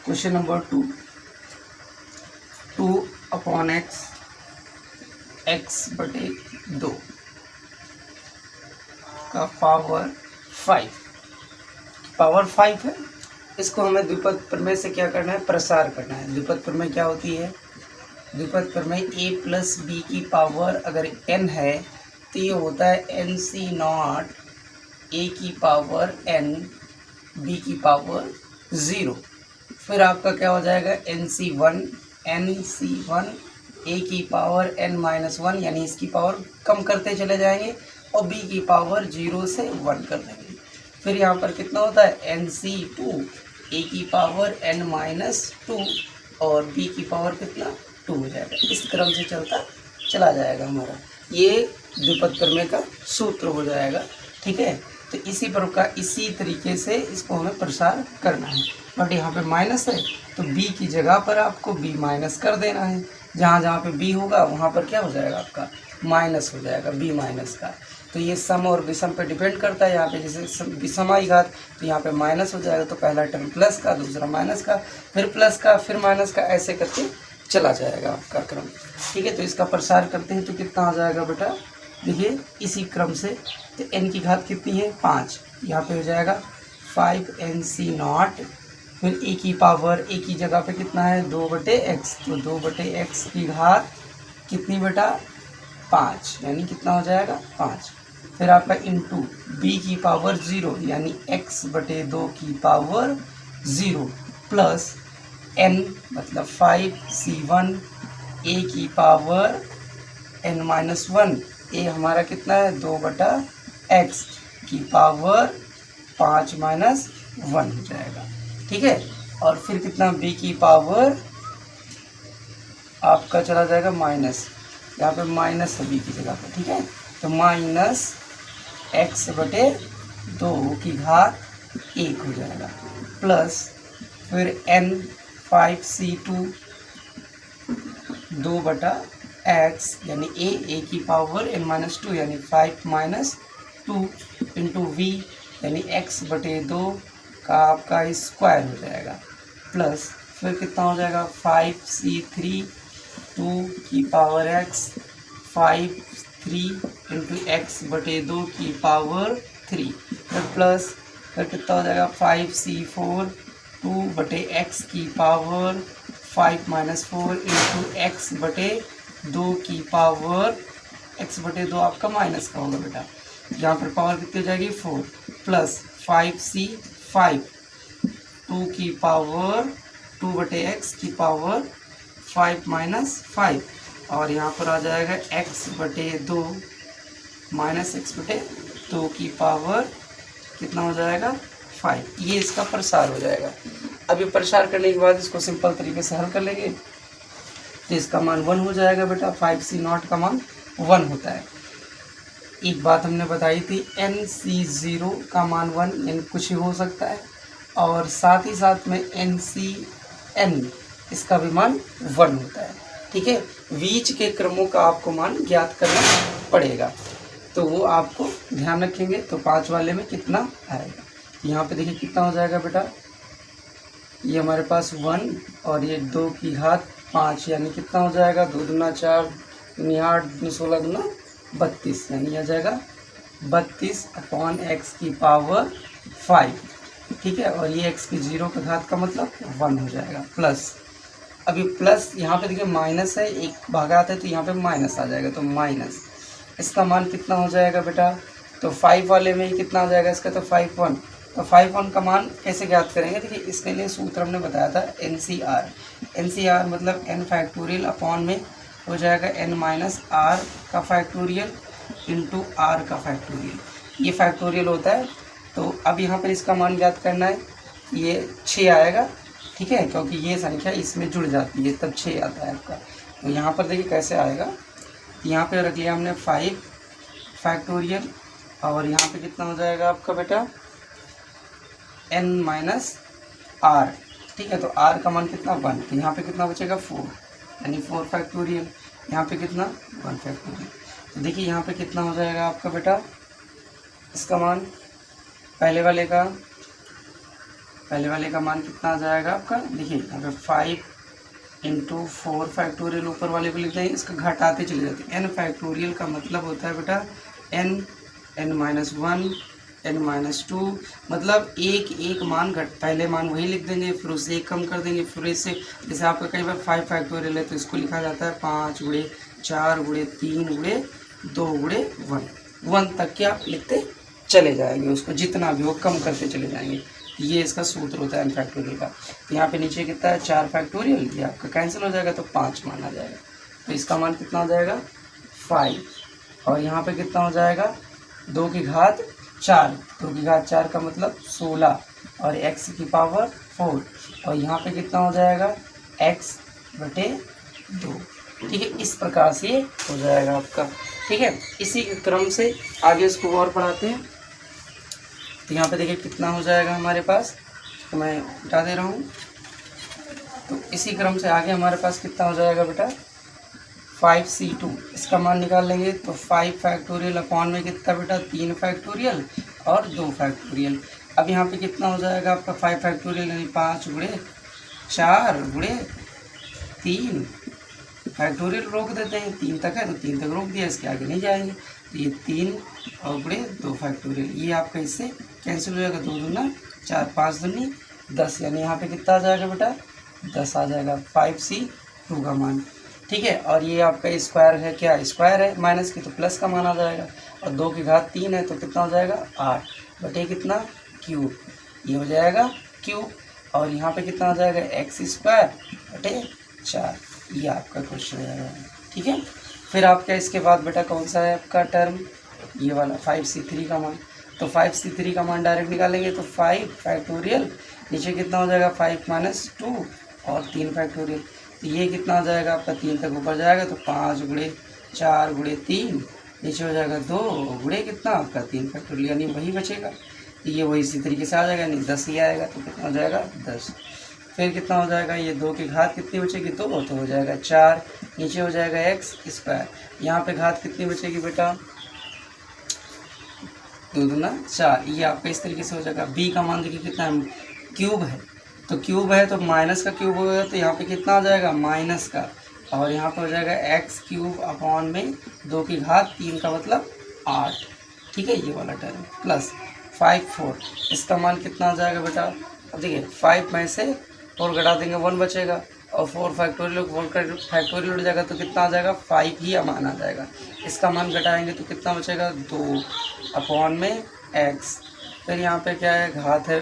question number 2, 2/x x बटे 2 का पावर 5 है। इसको हमें द्विपद प्रमेय से क्या करना है, प्रसार करना है। द्विपद प्रमेय क्या होती है, द्विपद प्रमेय a प्लस बी की पावर अगर n है तो ये होता है NC0 a की पावर n b की पावर 0, फिर आपका क्या हो जाएगा NC1 a की पावर n-1, यानी इसकी पावर कम करते चले जाएंगे और b की पावर 0 से 1 कर देंगे। फिर यहाँ पर कितना होता है NC2 a की पावर n-2 और b की पावर कितना 2 हो जाएगा। इस क्रम से चलता चला जाएगा हमारा, ये द्विपद प्रमेय का सूत्र हो जाएगा। ठीक है, तो इसी प्रकार इसी तरीके से इसको हमें प्रसार करना है। बट यहाँ पे माइनस है तो b की जगह पर आपको b माइनस कर देना है। जहाँ जहाँ पे b होगा वहाँ पर क्या हो जाएगा आपका माइनस हो जाएगा b माइनस का। तो ये सम और विषम पे डिपेंड करता है। यहाँ पे जैसे विषम आई घात तो यहाँ पे माइनस हो जाएगा, तो पहला टर्म प्लस का, दूसरा माइनस का, फिर प्लस का, फिर माइनस का, ऐसे करके चला जाएगा आपका क्रम। ठीक है, तो इसका प्रसार करते हैं तो कितना आ जाएगा बेटा, देखिए इसी क्रम से। तो n की घात कितनी है 5, यहाँ पे हो जाएगा 5nc0। फिर a की पावर a की जगह पे कितना है 2/x, तो 2/x की घात कितनी बेटा 5, यानी कितना हो जाएगा 5। फिर आपका इंटू b की पावर 0 यानी x/2 की पावर 0 प्लस n मतलब 5c1 a की पावर n-1, a हमारा कितना है 2/x की पावर 5-1 हो जाएगा। ठीक है, और फिर कितना b की पावर आपका चला जाएगा माइनस, यहाँ पे माइनस है b की जगह पे। ठीक है, तो माइनस x/2 की घात 1 हो जाएगा प्लस फिर n5c2 2/x यानी a की पावर n-2 यानी 5-2 इंटू v यानी x/2 का आपका स्क्वायर हो जाएगा प्लस फिर कितना हो जाएगा 5c3 2 की पावर x 3 इंटू x/2 की पावर 3 फिर प्लस फिर कितना हो जाएगा 5c4 2/x की पावर 5-4 इंटू x/2 की पावर x/2 आपका माइनस का होगा बेटा, यहाँ पर पावर कितनी हो जाएगी 4 प्लस 5c5 2 की पावर 2/x की पावर 5-5 और यहाँ पर आ जाएगा x/2 माइनस x/2 की पावर कितना हो जाएगा 5। ये इसका प्रसार हो जाएगा। अब ये प्रसार करने के बाद इसको सिंपल तरीके से हल कर लेंगे तो इसका मान 1 हो जाएगा बेटा। 5c0 का मान 1 होता है। एक बात हमने बताई थी nc0 का मान 1 यानी कुछ ही हो सकता है और साथ ही साथ में ncn इसका भी मान 1 होता है। ठीक है, बीच के क्रमों का आपको मान ज्ञात करना पड़ेगा, तो वो आपको ध्यान रखेंगे। तो 5 वाले में कितना आएगा, यहाँ पे देखिए कितना हो जाएगा बेटा, ये हमारे पास 1 और ये 2 की घात 5 यानी कितना हो जाएगा 2 दूना 4 दूनी 8 दूनी 16 दूना 32 यानी आ जाएगा 32/x की पावर 5। ठीक है, और ये x की 0 का घात का मतलब 1 हो जाएगा प्लस अभी प्लस यहाँ पे देखिए माइनस है, एक भागा आता है तो यहाँ पे माइनस आ जाएगा, तो माइनस इसका मान कितना हो जाएगा बेटा, तो 5 वाले में कितना हो जाएगा इसका, तो 5-1। तो 5-1 का मान कैसे ज्ञात करेंगे, देखिए इसके लिए सूत्र हमने बताया था NCR मतलब n फैक्टोरियल अपॉन में हो जाएगा n-r का फैक्टोरियल इंटू r का फैक्टोरियल, ये फैक्टोरियल होता है। तो अब यहाँ पर इसका मान ज्ञात करना है, ये 6 आएगा। ठीक है, क्योंकि ये संख्या इसमें जुड़ जाती है तब 6 आता है आपका। तो यहाँ पर देखिए कैसे आएगा, यहाँ पे रख लिया हमने 5 फैक्टोरियल और यहाँ पे कितना हो जाएगा आपका बेटा n-r। ठीक है, तो r का मान कितना 1, तो यहाँ पे कितना बचेगा 4 यानी 4 फैक्टोरियल, यहाँ पे कितना 1 फैक्टोरियल। तो देखिए यहाँ पे कितना हो जाएगा आपका बेटा इसका मान, पहले वाले का मान कितना आ जाएगा आपका, देखिए यहाँ पे 5 इंटू 4 फैक्टोरियल ऊपर वाले को लिखते हैं, इसका घटाते चले जाते हैं। n फैक्टोरियल का मतलब होता है बेटा n-1 n-2 मतलब एक मान पहले मान वही लिख देंगे, फिर उससे एक कम कर देंगे, फिर इससे जैसे आपका कई बार 5 फैक्टोरियल है तो इसको लिखा जाता है 5 × 4 × 3 × 2 × 1 तक के आप लिखते चले जाएंगे, उसको जितना भी हो कम करते चले जाएंगे। ये इसका सूत्र होता है n फैक्टोरियल का। तो यहाँ पे नीचे कितना है 4 फैक्टोरियल, ये आपका कैंसिल हो जाएगा तो 5 मान आ जाएगा, तो इसका मान कितना हो जाएगा 5 और यहाँ पे कितना हो जाएगा 2 की घात 4, 2 की घात 4 का मतलब 16 और x की पावर 4 और यहाँ पे कितना हो जाएगा x बटे 2। ठीक है, इस प्रकार से ये हो जाएगा आपका। ठीक है, इसी के क्रम से आगे इसको और पढ़ाते हैं। तो यहाँ पे देखिए कितना हो जाएगा हमारे पास, तो मैं बता दे रहा हूँ। तो इसी क्रम से आगे हमारे पास कितना हो जाएगा बेटा 5c2, इसका मान निकाल लेंगे तो 5 फैक्टोरियल अपॉन में कितना बेटा 3 फैक्टोरियल और 2 फैक्टोरियल। अब यहाँ पे कितना हो जाएगा आपका 5 फैक्टोरियल यानी 5 गुणे 4 गुणे 3 फैक्टोरियल रोक देते हैं, 3 तक है तो 3 तक रोक दिया, इसके आगे नहीं जाएंगे। तो ये 3 और गुणे 2 फैक्टोरियल, ये आपका इससे कैंसिल हो जाएगा, 2 दूना 4 5 दूनी 10, यानी यहाँ पे कितना आ जाएगा बेटा 10 आ जाएगा 5c2 का मान। ठीक है, और ये आपका स्क्वायर है, क्या स्क्वायर है माइनस की तो प्लस का मान आ जाएगा, और 2 की घात 3 है तो कितना हो जाएगा 8 बटे कितना क्यूब, ये हो जाएगा क्यूब। और यहाँ पे कितना हो जाएगा x स्क्वायर बटे 4, ये आपका क्वेश्चन हो जाएगा। ठीक है, फिर आपका इसके बाद बेटा कौन सा है आपका टर्म, ये वाला 5c3 का मान। तो 5c3 का मान डायरेक्ट निकालेंगे तो 5 फैक्टोरियल, नीचे कितना हो जाएगा 5 माइनस 2 और 3 फैक्टोरियल, तो ये कितना हो जाएगा आपका 3 तक ऊपर जाएगा तो 5 गुणे 4 गुणे 3, नीचे हो जाएगा 2 गुणे कितना आपका 3 फैक्टोरियल, यानी वही बचेगा। तो ये वही इसी तरीके से आ जाएगा, यानी 10 ही आएगा, तो कितना हो जाएगा 10। फिर कितना हो जाएगा, ये 2 की घात कितनी बचेगी 2, तो हो जाएगा 4, नीचे हो जाएगा x स्क्वायर, यहाँ पे घात कितनी बचेगी बेटा 2 दूना 4, ये आपका इस तरीके से हो जाएगा। b का मान देखिए कितना है, क्यूब है, तो क्यूब है तो माइनस का क्यूब होगा, तो यहाँ पे कितना आ जाएगा माइनस का, और यहाँ पे हो जाएगा एक्स क्यूब अपॉन में 2 की घात 3 का मतलब 8। ठीक है, ये वाला टर्म प्लस 5 4, इसका मान कितना आ जाएगा बेटा, अब देखिए 5 में से 4 घटा देंगे 1 बचेगा, और 4 फैक्टोरियल उड़ जाएगा तो कितना आ जाएगा 5 ही मान आ जाएगा। इसका मान घटाएंगे तो कितना बचेगा 2 अपॉन में x, फिर यहाँ पे क्या है घात है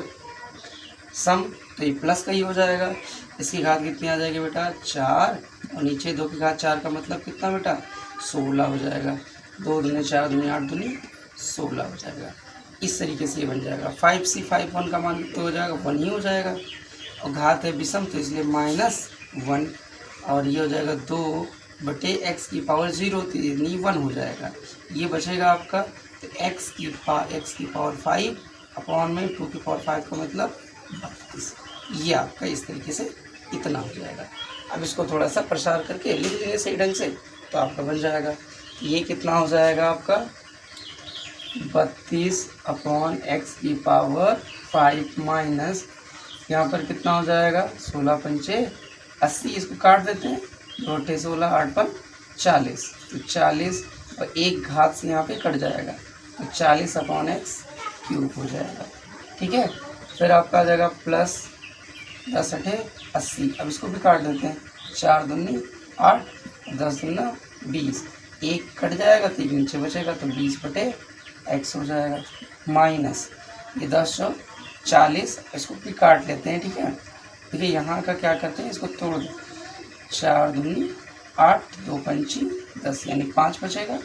सम, तो ये प्लस का ही हो जाएगा। इसकी घात कितनी आ जाएगी बेटा 4, और नीचे 2 की घात 4 का मतलब कितना बेटा 16 हो जाएगा, 2 दूनी 4 दूनी 8 दूनी 16 हो जाएगा। इस तरीके से ये बन जाएगा। 5c5 का मान तो हो जाएगा 1 ही हो जाएगा, और घात है विषम तो इसलिए -1, और ये हो जाएगा 2 बटे x की पावर 0, तो यानी 1 हो जाएगा, ये बचेगा आपका। तो x की पावर 5 अपॉन में 2 की पावर 5 का मतलब 32, ये आपका इस तरीके से इतना हो जाएगा। अब इसको थोड़ा सा प्रसार करके लिख देंगे सही ढंग से तो आपका बन जाएगा। ये कितना हो जाएगा आपका 32 अपॉन x की पावर 5 माइनस यहाँ पर कितना हो जाएगा 16 पंचे 80, इसको काट देते हैं, 2 × 16 8 × 40, तो 40 और एक घात से यहाँ पे कट जाएगा, तो 40 अपॉन x क्यूब हो जाएगा। ठीक है, फिर आपका आ जाएगा प्लस 10 × 80, अब इसको भी काट देते हैं, 4 दूनी 8, 10 दूना 20, एक कट जाएगा तो एक नीचे बचेगा, तो 20 बटे x हो जाएगा, माइनस ये 10 और 40, इसको भी काट लेते हैं। ठीक है, देखिए यहाँ का क्या करते हैं, इसको तोड़ दो, 4 दूनी 8, 2 पंची 10, यानी 5 बचेगा,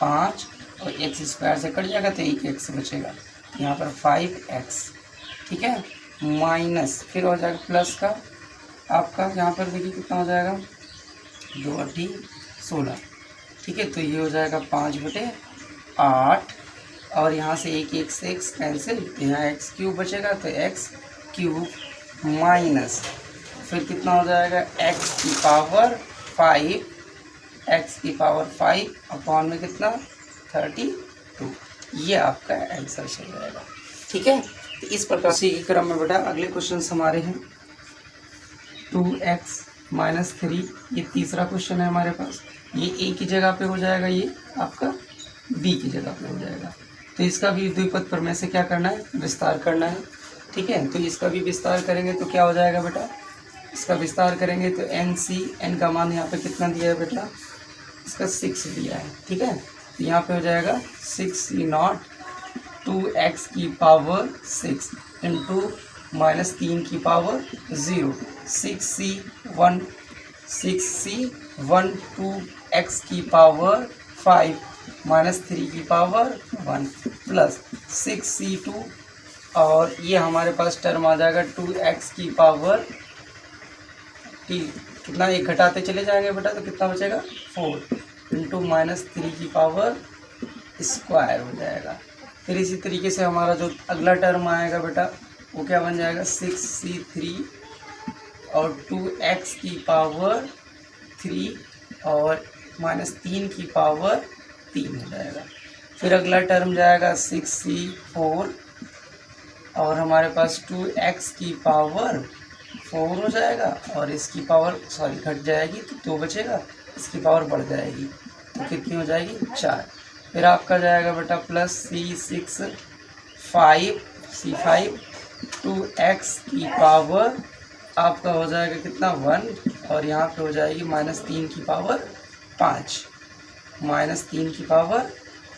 5 और x स्क्वायर से कट जाएगा तो एक x बचेगा, यहाँ पर 5x। ठीक है, माइनस फिर हो जाएगा प्लस का आपका, यहाँ पर देखिए कितना हो जाएगा 2 × 8 16। ठीक है, तो ये हो जाएगा 5 बटे 8, और यहाँ से एक से x कैंसिल, तो यहाँ x क्यूब बचेगा, तो x क्यूब माइनस फिर कितना हो जाएगा x की पावर 5 अपॉन में कितना 32, ये आपका आंसर चल जाएगा। ठीक है, तो इस प्रकार से के क्रम में बेटा अगले क्वेश्चन हमारे हैं 2x - 3, ये तीसरा क्वेश्चन है हमारे पास। ये a की जगह पे हो जाएगा, ये आपका b की जगह पे हो जाएगा, तो इसका भी द्विपद प्रमेय से क्या करना है विस्तार करना है। ठीक है, तो इसका भी विस्तार करेंगे तो क्या हो जाएगा बेटा, इसका विस्तार करेंगे तो n का मान यहाँ पे कितना दिया है बेटा, इसका 6 दिया है। ठीक है, तो यहाँ पे हो जाएगा 6c0 2x की पावर 6 इंटू -3 की पावर 0, 6c1 2x की पावर 5 -3 की पावर 1 प्लस 6c2 और ये हमारे पास टर्म आ जाएगा 2x की पावर t। कितना एक घटाते चले जाएंगे बेटा तो कितना बचेगा 4 इंटू -3 की पावर स्क्वायर हो जाएगा। फिर इसी तरीके से हमारा जो अगला टर्म आएगा बेटा वो क्या बन जाएगा 6c3 और 2x की पावर 3 और -3 की पावर 3 हो जाएगा। फिर अगला टर्म जाएगा 6c4 और हमारे पास 2x की पावर 4 हो जाएगा और इसकी पावर घट जाएगी तो 2 बचेगा, इसकी पावर बढ़ जाएगी तो कितनी हो जाएगी 4। फिर आपका जाएगा बेटा प्लस c5 2x की पावर आपका हो जाएगा कितना 1 और यहाँ पे हो जाएगी -3 की पावर 5 -3 की पावर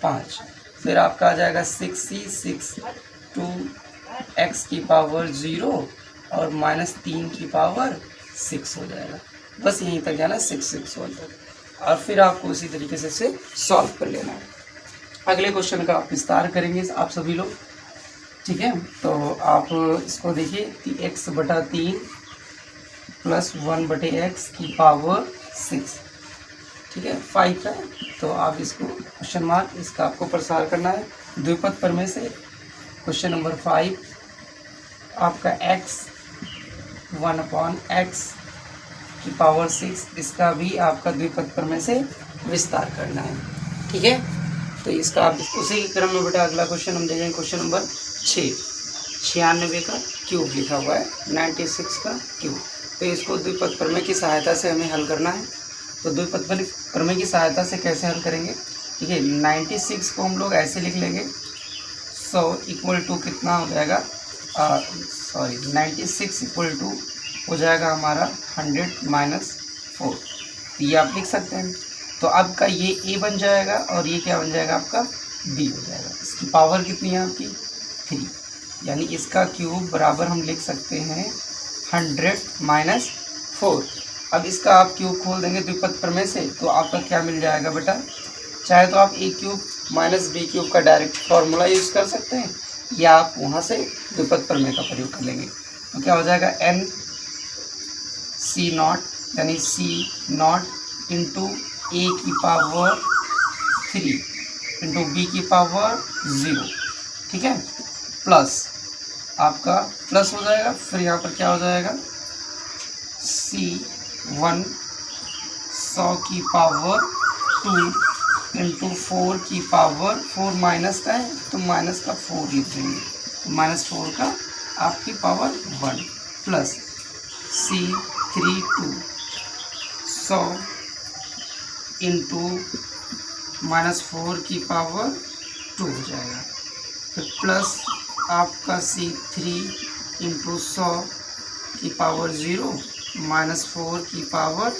5। फिर आपका आ जाएगा 6c6 2x की पावर 0 और -3 की पावर 6 हो जाएगा। बस यहीं तक जाना 6 1 तक और फिर आपको उसी तरीके से इसे सॉल्व कर लेना है। अगले क्वेश्चन का आप विस्तार करेंगे आप सभी लोग, ठीक है। तो आप इसको देखिए कि x/3 प्लस 1/x की पावर 6, ठीक है 5 का। तो आप इसको क्वेश्चन मार्क इसका आपको प्रसार करना है द्विपद प्रमेय से। क्वेश्चन नंबर 5 आपका x 1/x की पावर 6 इसका भी आपका द्विपद प्रमेय से विस्तार करना है, ठीक है। तो इसका आप उसी क्रम में बेटा अगला क्वेश्चन हम देखेंगे क्वेश्चन नंबर 96 का क्यूब लिखा हुआ है 96 का क्यूब। तो इसको द्विपद प्रमेय की सहायता से हमें हल करना है। तो द्विपद प्रमेय की सहायता से कैसे हल करेंगे, ठीक है। 96 को हम लोग ऐसे लिख लेंगे 100 इक्वल टू कितना हो जाएगा 96 इक्वल टू हो जाएगा हमारा 100 - 4। ये आप लिख सकते हैं। तो आपका ये a बन जाएगा और ये क्या बन जाएगा आपका b हो जाएगा। इसकी पावर कितनी है आपकी 3, यानी इसका क्यूब बराबर हम लिख सकते हैं 100 - 4। अब इसका आप क्यूब खोल देंगे द्विपद प्रमेय से तो आपका क्या मिल जाएगा बेटा, चाहे तो आप a cube minus b cube का डायरेक्ट फॉर्मूला यूज़ कर सकते हैं या आप वहाँ से द्विपद प्रमेय का प्रयोग कर लेंगे। तो क्या हो जाएगा n c0 यानी c0 इंटू a की पावर 3 इंटू b की पावर 0, ठीक है, प्लस आपका प्लस हो जाएगा। फिर यहाँ पर क्या हो जाएगा c1 100 की पावर 2 इंटू 4 की पावर 4 माइनस का है तो माइनस का 4 लिख देंगे तो -4 का आपकी पावर 1 प्लस c3 2 100 इंटू -4 की पावर 2 हो जाएगा। फिर प्लस आपका c3 इंटू 100 की पावर 0 -4 की पावर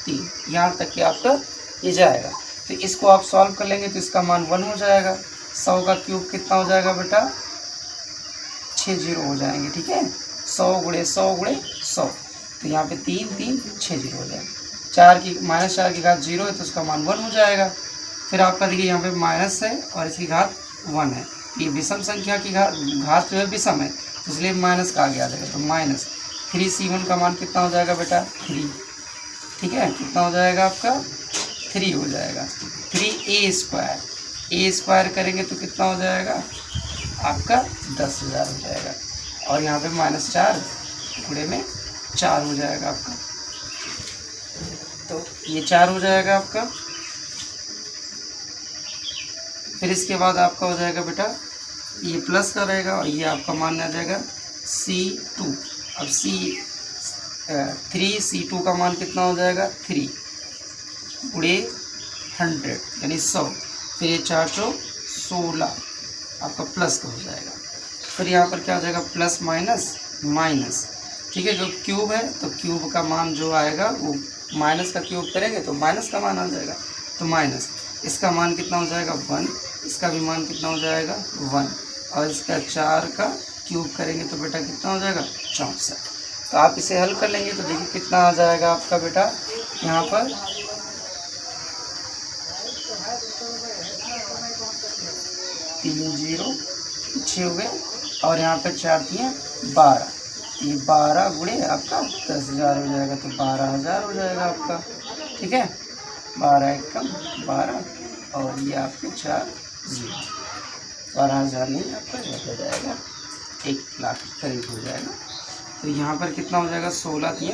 3, यहाँ तक कि आपका ये जाएगा। तो इसको आप सॉल्व कर लेंगे तो इसका मान 1 हो जाएगा। 100 का क्यूब कितना हो जाएगा बेटा 6 0 हो जाएंगे, ठीक है। 100 × 100 × 100 तो यहाँ पे 3 3 6 0 हो जाएगा। 4 की -4 की घात 0 है तो उसका मान 1 हो जाएगा। फिर आपका देखिए यहाँ पे माइनस है और इसकी घात 1 है। ये विषम संख्या की घात जो है विषम है तो इसलिए माइनस का आ गया जाएगा। तो -3c1 का मान कितना हो जाएगा बेटा 3, ठीक है। कितना हो जाएगा आपका 3 हो जाएगा। 3a² करेंगे तो कितना हो जाएगा आपका 10,000 हो जाएगा और यहाँ पे -4 टुकड़े में 4 हो जाएगा आपका। तो ये 4 हो जाएगा आपका। फिर इसके बाद आपका हो जाएगा बेटा ये प्लस का रहेगा और ये आपका मान आ जाएगा c2। अब 3c2 का मान कितना हो जाएगा 3 × 100 यानी 100। फिर ये 4 4 16 आपका प्लस का हो जाएगा। फिर यहाँ पर क्या हो जाएगा प्लस माइनस माइनस, ठीक है। जो क्यूब है तो क्यूब का मान जो आएगा वो माइनस का क्यूब करेंगे तो माइनस का मान आ जाएगा। तो माइनस इसका मान कितना हो जाएगा 1, इसका भी मान कितना हो जाएगा 1 और इसका 4 का क्यूब करेंगे तो बेटा कितना हो जाएगा 64। तो आप इसे हल कर लेंगे तो देखिए कितना आ जाएगा आपका बेटा यहाँ पर 0 6 हो गए, और यहाँ पे 4 दिए 12, ये 12 गुणे आपका 10,000 हो जाएगा, तो 12,000 हो जाएगा आपका। ठीक है, 12 एकम 12, और ये आपके 4 0, 12,000 नहीं आपका हो जाएगा 1 लाख करीब हो जाएगा। तो यहाँ पर कितना हो जाएगा, 16 दिए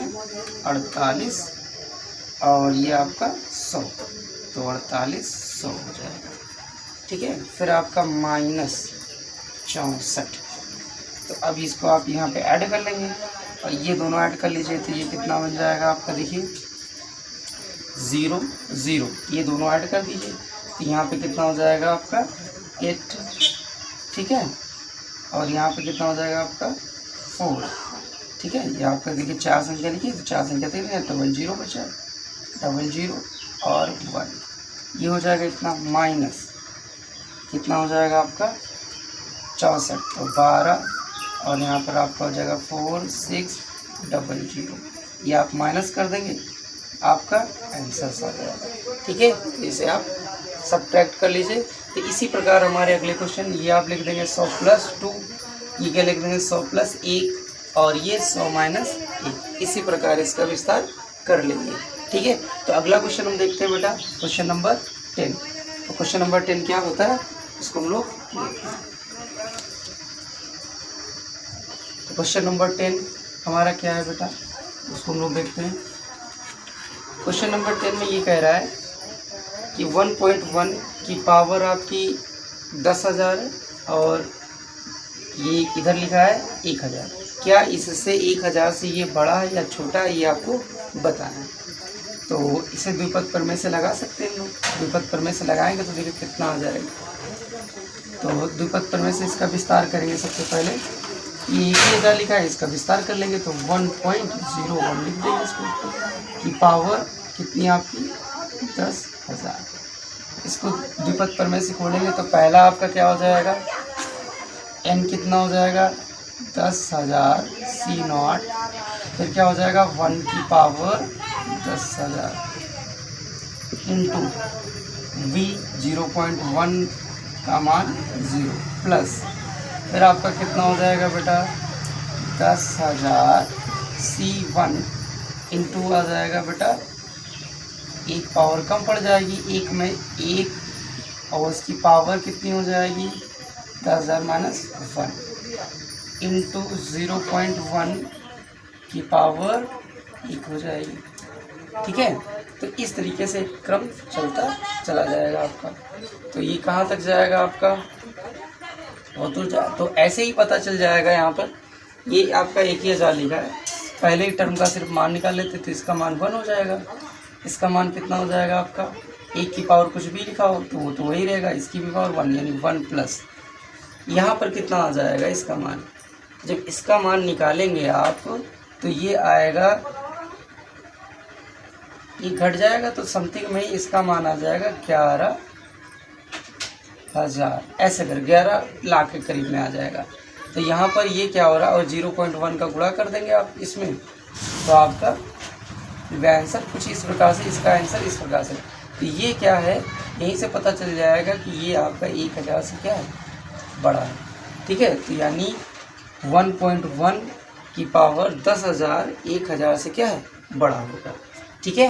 48, और ये आपका 100, तो 4800 हो जाएगा। ठीक है, फिर आपका -64, तो अब इसको आप यहाँ पे ऐड कर लेंगे, और ये दोनों ऐड कर लीजिए, तो ये कितना बन जाएगा आपका, देखिए 0 0, ये दोनों ऐड कर दीजिए, तो यहाँ पे कितना हो जाएगा आपका 8। ठीक है, और यहाँ पे कितना हो जाएगा आपका 4। ठीक है, ये आपका देखिए 4 संख्या लिखिए, तो 4 संख्या दे रहे हैं, 00 बचा, 00 और 1, ये हो जाएगा इतना, माइनस कितना हो जाएगा आपका 64, तो 12, और यहाँ पर आपका हो जाएगा 4600, ये आप माइनस कर देंगे, आपका आंसर आ जाएगा। ठीक है, इसे आप सब्ट्रैक्ट कर लीजिए। तो इसी प्रकार हमारे अगले क्वेश्चन, ये आप लिख देंगे 100 + 2, ये क्या लिख देंगे 100 + 1, और ये 100 - 1, इसी प्रकार इसका विस्तार कर लेंगे। ठीक है, तो अगला क्वेश्चन हम देखते हैं बेटा, क्वेश्चन नंबर 10। तो क्वेश्चन नंबर 10 क्या होता है, इसको हम लोग देखते हैं। तो क्वेश्चन नंबर 10 हमारा क्या है बेटा, उसको हम लोग देखते हैं। क्वेश्चन नंबर 10 में ये कह रहा है कि 1.1 की पावर आपकी 10,000 है, और ये इधर लिखा है 1,000। क्या इससे 1,000 से ये बड़ा है या छोटा है, ये आपको बताना है। तो इसे द्विपद प्रमेय से लगा सकते हैं लोग, द्विपद प्रमेय से लगाएंगे तो देखिए कितना आ जाएगा। तो द्विपद प्रमेय से इसका विस्तार करेंगे। सबसे पहले ये 1,000 लिखा है, इसका विस्तार कर लेंगे, तो 1.01 लिख देंगे इसको, की पावर कितनी आपकी 10,000। इसको द्विपद प्रमेय से खोलेंगे तो पहला आपका क्या हो जाएगा, n कितना हो जाएगा 10,000 C0, फिर क्या हो जाएगा 1 की पावर 10,000 इंटू v 0.1 का मान 0 प्लस, फिर आपका कितना हो जाएगा बेटा 10,000 C1 इंटू आ जाएगा बेटा, एक पावर कम पड़ जाएगी, एक में एक, और उसकी पावर कितनी हो जाएगी 10,000 - 1 इंटू 0.1 की पावर 1 हो जाएगी। ठीक है, तो इस तरीके से क्रम चलता चला जाएगा आपका। तो ये कहाँ तक जाएगा आपका, बहुत दूर जाए, तो ऐसे ही पता चल जाएगा। यहाँ पर ये आपका 1,000 लिखा है, पहले ही टर्म का सिर्फ मान निकाल लेते तो इसका मान 1 हो जाएगा, इसका मान कितना हो जाएगा आपका, 1 की पावर कुछ भी लिखा हो तो वो तो वही रहेगा, इसकी भी पावर 1 यानी 1 प्लस, यहाँ पर कितना आ जाएगा इसका मान। जब इसका मान निकालेंगे आप तो ये आएगा, ये घट जाएगा तो समथिंग में ही इसका मान आ जाएगा 11,000, ऐसे कर 11 लाख के करीब में आ जाएगा। तो यहाँ पर ये क्या हो रहा है, और 0.1 का गुणा कर देंगे आप इसमें, तो आपका आंसर कुछ इस प्रकार से, इसका आंसर इस प्रकार से। तो ये क्या है, यहीं से पता चल जाएगा कि ये आपका 1,000 से क्या है, बड़ा है। ठीक है, तो यानी 1.1 की पावर 10,000 1,000 से क्या है, बड़ा होगा। ठीक है,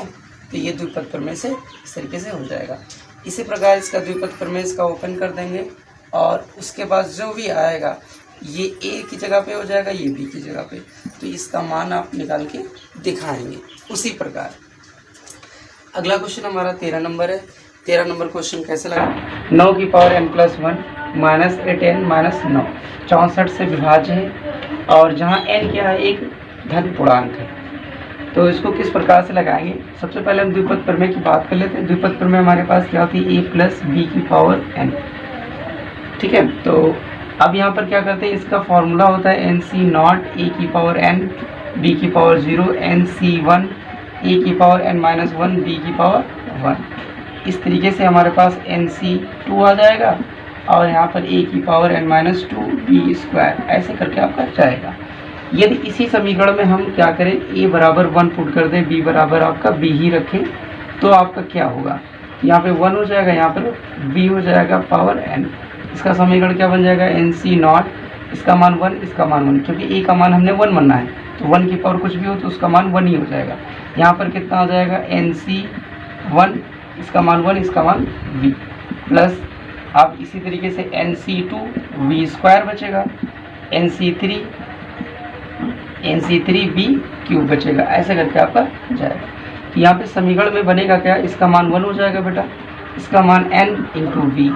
तो ये द्विपद प्रमेय से इस तरीके से हो जाएगा। इसी प्रकार इसका द्विपद प्रमेय इसका ओपन कर देंगे, और उसके बाद जो भी आएगा ये ए की जगह पे हो जाएगा, ये बी की जगह पे, तो इसका मान आप निकाल के दिखाएंगे। उसी प्रकार अगला क्वेश्चन हमारा 13 नंबर है। 13 नंबर क्वेश्चन कैसे लगा, 9 की पावर n + 1 - 8n - 9 64 से विभाज्य है, और जहाँ n क्या है, एक धन पूर्णांक है। तो इसको किस प्रकार से लगाएंगे, सबसे पहले हम द्विपद प्रमेय की बात कर लेते हैं। द्विपद प्रमेय हमारे पास क्या होती है, a + b की पावर n। ठीक है, तो अब यहाँ पर क्या करते हैं, इसका फॉर्मूला होता है NC0 a की पावर n b की पावर 0 NC1 a की पावर n - 1 b की पावर 1। इस तरीके से हमारे पास NC2 आ जाएगा, और यहाँ पर a की पावर n - 2 b², ऐसे करके आपका जाएगा। यदि इसी समीकरण में हम क्या करें, a बराबर 1 पुट कर दें, b बराबर आपका b ही रखें, तो आपका क्या होगा, यहाँ पे 1 हो जाएगा, यहाँ पर b हो जाएगा पावर n, इसका समीकरण क्या बन जाएगा, NC0, इसका मान 1, इसका मान 1, क्योंकि ए का मान हमने 1 मानना है, तो 1 की पावर कुछ भी हो तो उसका मान 1 ही हो जाएगा। यहाँ पर कितना हो जाएगा, NC1, इसका मान 1, इसका मान v, प्लस अब इसी तरीके से NC2 v² बचेगा, NC3 v³ बचेगा, ऐसे करके आपका जाएगा। तो यहाँ पे समीकरण में बनेगा क्या, इसका मान 1 हो जाएगा बेटा, इसका मान n इंटू वी,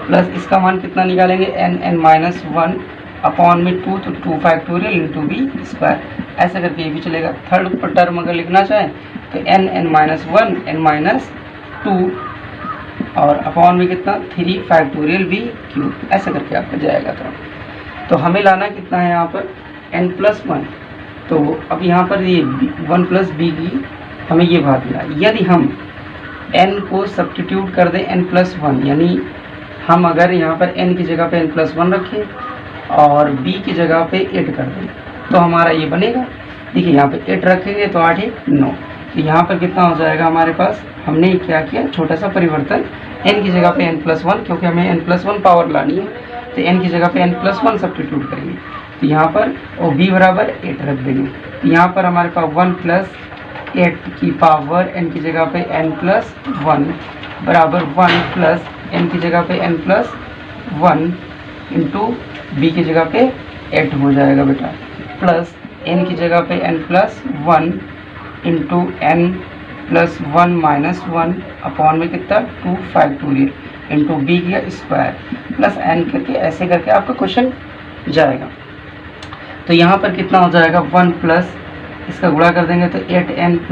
प्लस इसका मान कितना निकालेंगे, n-1 अपॉन में 2, तो 2 फैक्टोरियल इंटू v², ऐसा करके ये भी चलेगा। थर्ड टर्म अगर लिखना चाहें तो n-1 n-2 और अपॉन में कितना 3 फैक्टोरियल v³, ऐसा करके आपका जाएगा। तो हमें लाना कितना है यहाँ पर n+1, तो अब यहाँ पर ये 1 + b की हमें ये बात मिला। यदि हम n को सब्स्टिट्यूट कर दें n+1, यानी हम अगर यहाँ पर n की जगह पे n+1 रखें और b की जगह पे 8 कर दें तो हमारा ये बनेगा। देखिए यहाँ पे 8 रखेंगे तो 8 1 9, तो यहाँ पर कितना हो जाएगा हमारे पास, हमने क्या किया छोटा सा परिवर्तन, n की जगह पे n+1, क्योंकि हमें n+1 पावर लानी है तो n की जगह पे n+1 सब्स्टिट्यूट करेंगे, तो यहाँ पर और b बराबर 8 रख देंगे, तो यहाँ पर हमारे पास 1 + 8 की पावर n की जगह पे n+1 बराबर 1 प्लस n की जगह पे n+1 इंटू b की जगह पे 8 हो जाएगा बेटा, प्लस n की जगह पे n+1 इंटू n+1 - 1 अपॉन में कितना 2 फैक्टोरियल इंटू b का स्क्वायर प्लस n करके, ऐसे करके आपका क्वेश्चन जाएगा। तो यहाँ पर कितना हो जाएगा 1 प्लस इसका गुणा कर देंगे तो 8n +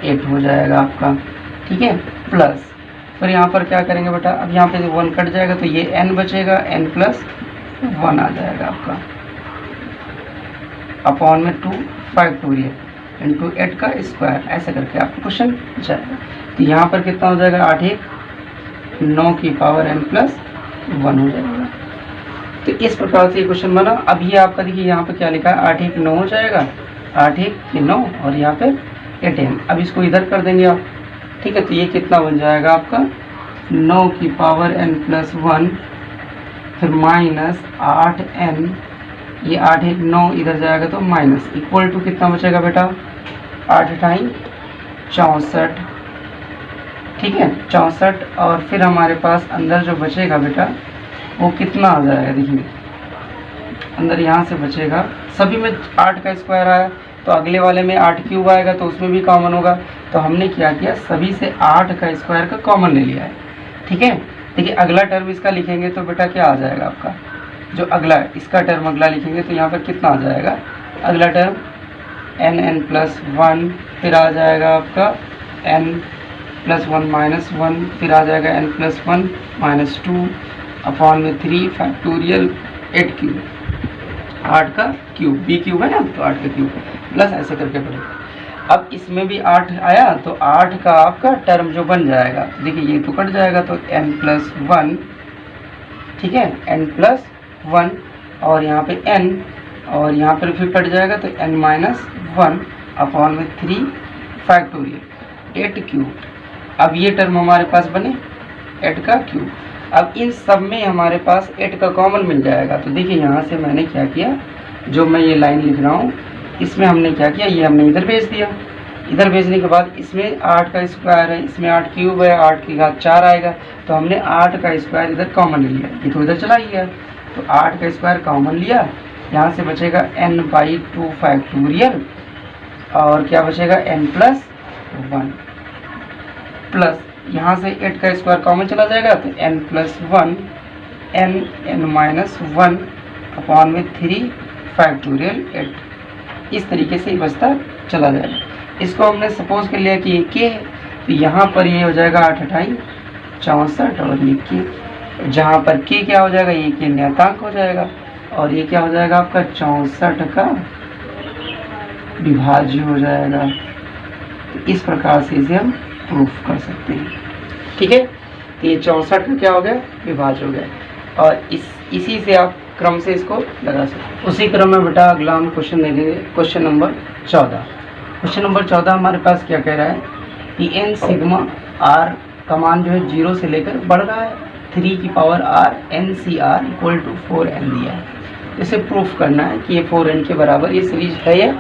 8 हो जाएगा आपका, ठीक है, प्लस फिर यहाँ पर क्या करेंगे बेटा, अब यहाँ पे 1 कट जाएगा तो ये n बचेगा, n+1 आ जाएगा आपका अपॉन में 2 फैक्टोरियल इंटू 8 का स्क्वायर, ऐसे करके आपका क्वेश्चन जाएगा। तो यहाँ पर कितना हो जाएगा 8 1 9 की पावर n+1 हो जाएगा। तो इस प्रकार से ये क्वेश्चन बना। अब ये आपका देखिए यहाँ पे क्या लिखा है, 8 1 9 हो जाएगा, 8 1 9 और यहाँ पे 8n, अब इसको इधर कर देंगे आप, ठीक है। तो ये कितना बन जाएगा आपका 9 की पावर n+1 फिर -8n, ये 8 1 9 इधर जाएगा तो माइनस इक्वल टू कितना बचेगा बेटा 8 8 64, ठीक है 64, और फिर हमारे पास अंदर जो बचेगा बेटा वो कितना आ जाएगा, देखिए अंदर यहाँ से बचेगा, सभी में 8 का स्क्वायर आया तो अगले वाले में 8³ आएगा तो उसमें भी कॉमन होगा, तो हमने क्या किया सभी से 8 का स्क्वायर का कॉमन ले लिया है, ठीक है। देखिए अगला टर्म इसका लिखेंगे तो बेटा क्या आ जाएगा आपका, जो अगला इसका टर्म अगला लिखेंगे तो यहाँ पर कितना आ जाएगा, अगला टर्म n+1 फिर आ जाएगा आपका n+1 - 1 फिर आ जाएगा n+1 - 2 अपॉन में 3 फैक्टोरियल 8³ 8 का क्यूब, b³ है ना तो 8 का क्यूब प्लस ऐसे करके पड़ेगा। अब इसमें भी 8 आया तो 8 का आपका टर्म जो बन जाएगा, देखिए ये तो कट जाएगा तो n+1, ठीक है n+1 और यहाँ पे n और यहाँ पर फिर कट जाएगा तो n-1 अपॉन में 3 फैक्टोरियल 8³। अब ये टर्म हमारे पास बने 8 का क्यूब। अब इन सब में हमारे पास 8 का कॉमन मिल जाएगा, तो देखिए यहाँ से मैंने क्या किया, जो मैं ये लाइन लिख रहा हूँ इसमें हमने क्या किया, ये हमने इधर भेज दिया, इधर भेजने के बाद इसमें 8 का स्क्वायर है, इसमें 8³ है, 8 की घात 4 आएगा, तो हमने 8 का स्क्वायर इधर कॉमन ले लिया, ये तो इधर चला गया, तो 8 का स्क्वायर कॉमन लिया, यहाँ से बचेगा n/2 फैक्टोरियल और क्या बचेगा n+1 प्लस यहाँ से 8 का स्क्वायर कॉमन चला जाएगा तो n+1 n-1 अपॉन में 3 फैक्टोरियल 8, इस तरीके से ही बचता चला जाएगा। इसको हमने सपोज कर लिया कि ये k है, तो यहाँ पर ये हो जाएगा 8 8 64 और ये k, जहाँ पर k क्या हो जाएगा, ये k नियतांक हो जाएगा और ये क्या हो जाएगा आपका 64 का विभाज्य हो जाएगा। तो इस प्रकार से इसे हम प्रूफ कर सकते हैं, ठीक है। तो ये 64 का क्या हो गया, विभाज्य हो गया, और इसी से आप क्रम से इसको लगा सकते हैं। उसी क्रम में बेटा अगला हम क्वेश्चन देखेंगे, क्वेश्चन नंबर 14। क्वेश्चन नंबर 14 हमारे पास क्या कह रहा है कि n सिग्मा r का मान जो है 0 से लेकर बढ़ रहा है, 3 की power R N C R equal to 4n दिया है। इसे प्रूफ करना है कि ये 4n के बराबर ये सीरीज है या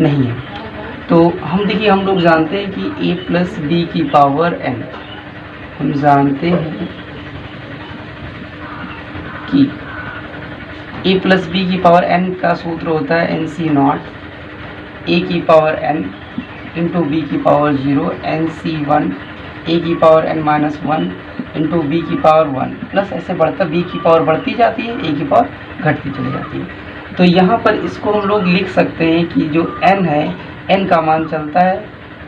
नहीं है। तो हम देखिए, हम लोग जानते हैं कि a प्लस बी की पावर n, हम जानते हैं कि a प्लस बी की पावर n का सूत्र होता है एन सी नॉट a की पावर n इंटू बी की पावर 0 एन सी 1 a की power n minus 1 into B की पावर 1 प्लस ऐसे बढ़ता, b की पावर बढ़ती जाती है, a की पावर घटती चली जाती है। तो यहाँ पर इसको हम लोग लिख सकते हैं कि जो n है, n का मान चलता है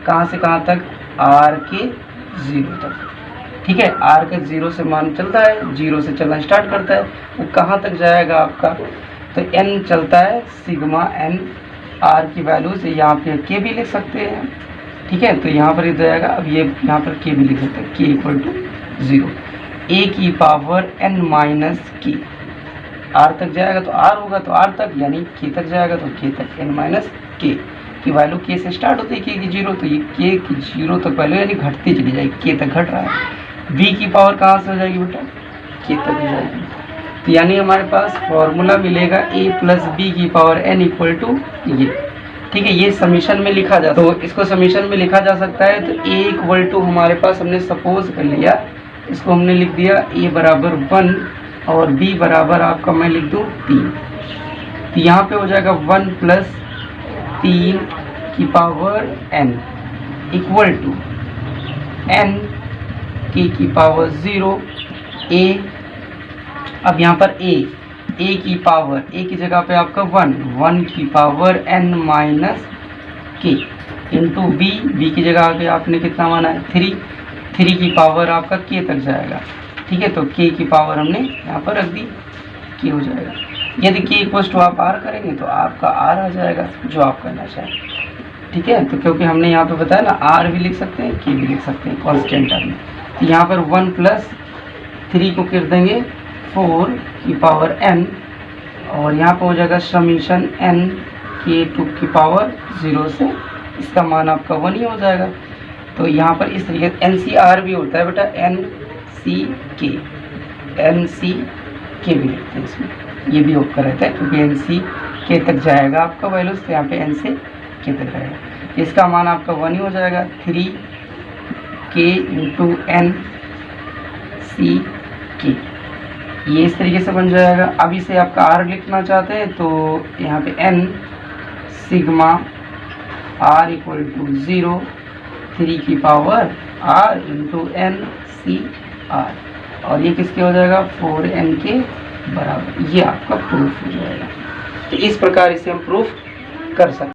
कहाँ से कहाँ तक, r के 0 तक। ठीक है, r के 0 से मान चलता है, 0 से चलना स्टार्ट करता है, वो कहाँ तक जाएगा आपका, तो n चलता है सिग्मा n, r की वैल्यू से यहाँ पे k भी लिख सकते हैं। ठीक है, तो यहाँ पर जाएगा, अब ये यहाँ पर k भी लिख सकते हैं, k इक्वल टू 0, a की power n minus k, r तक जाएगा तो r होगा तो r तक, यानी k तक जाएगा तो k तक, n माइनस k की वैल्यू k से स्टार्ट होती है, k की 0, तो ये k की 0 तक वैल्यू यानी घटती चली जाएगी, k तक घट रहा है। v की पावर कहाँ से हो जाएगी बेटा, k तक हो जाएगी। तो यानी हमारे पास फॉर्मूला मिलेगा a प्लस बी की पावर n इक्वल टू ये। ठीक है, ये समीशन में लिखा जा, तो इसको समीशन में लिखा जा सकता है। तो a इक्वल टू हमारे पास हमने सपोज कर लिया, इसको हमने लिख दिया a बराबर 1 और b बराबर आपका मैं लिख दूँ 3। तो यहाँ पे हो जाएगा 1 प्लस 3 की power n equal to n k की पावर 0 a। अब यहाँ पर a की पावर, a की जगह पे आपका 1 की power n minus k into b की जगह आके आपने कितना माना है 3 की पावर आपका k तक जाएगा। ठीक है, तो k की पावर हमने यहाँ पर रख दी, k हो जाएगा। यदि k इक्वल टू आप r करेंगे तो आपका r आ जाएगा जो आप करना चाहें। ठीक है, तो क्योंकि हमने यहाँ पे बताया ना, r भी लिख सकते हैं, k भी लिख सकते हैं कॉन्स्टेंट टर्म में। तो यहाँ पर 1 प्लस 3 को कर देंगे 4 की पावर n और यहाँ पर हो जाएगा समीशन n के 2 की पावर 0 से, इसका मान आपका 1 ही हो जाएगा। तो यहाँ पर इस तरीके से NCR भी होता है बेटा, NC के भी लिखते हैं इसमें, ये भी होकर रहता है क्योंकि NC के तक जाएगा आपका वैल्यू, तो यहाँ पे N से के तक रहेगा, इसका मान आपका 1 ही हो जाएगा। 3K इंटू NCK, ये इस तरीके से बन जाएगा। अब इसे आपका R लिखना चाहते हैं तो यहाँ पे N sigma R equal to 0 3 की पावर R इंटू NCR, और ये किसके हो जाएगा 4n के बराबर। ये आपका प्रूफ हो जाएगा। तो इस प्रकार इसे हम प्रूफ कर सकते हैं।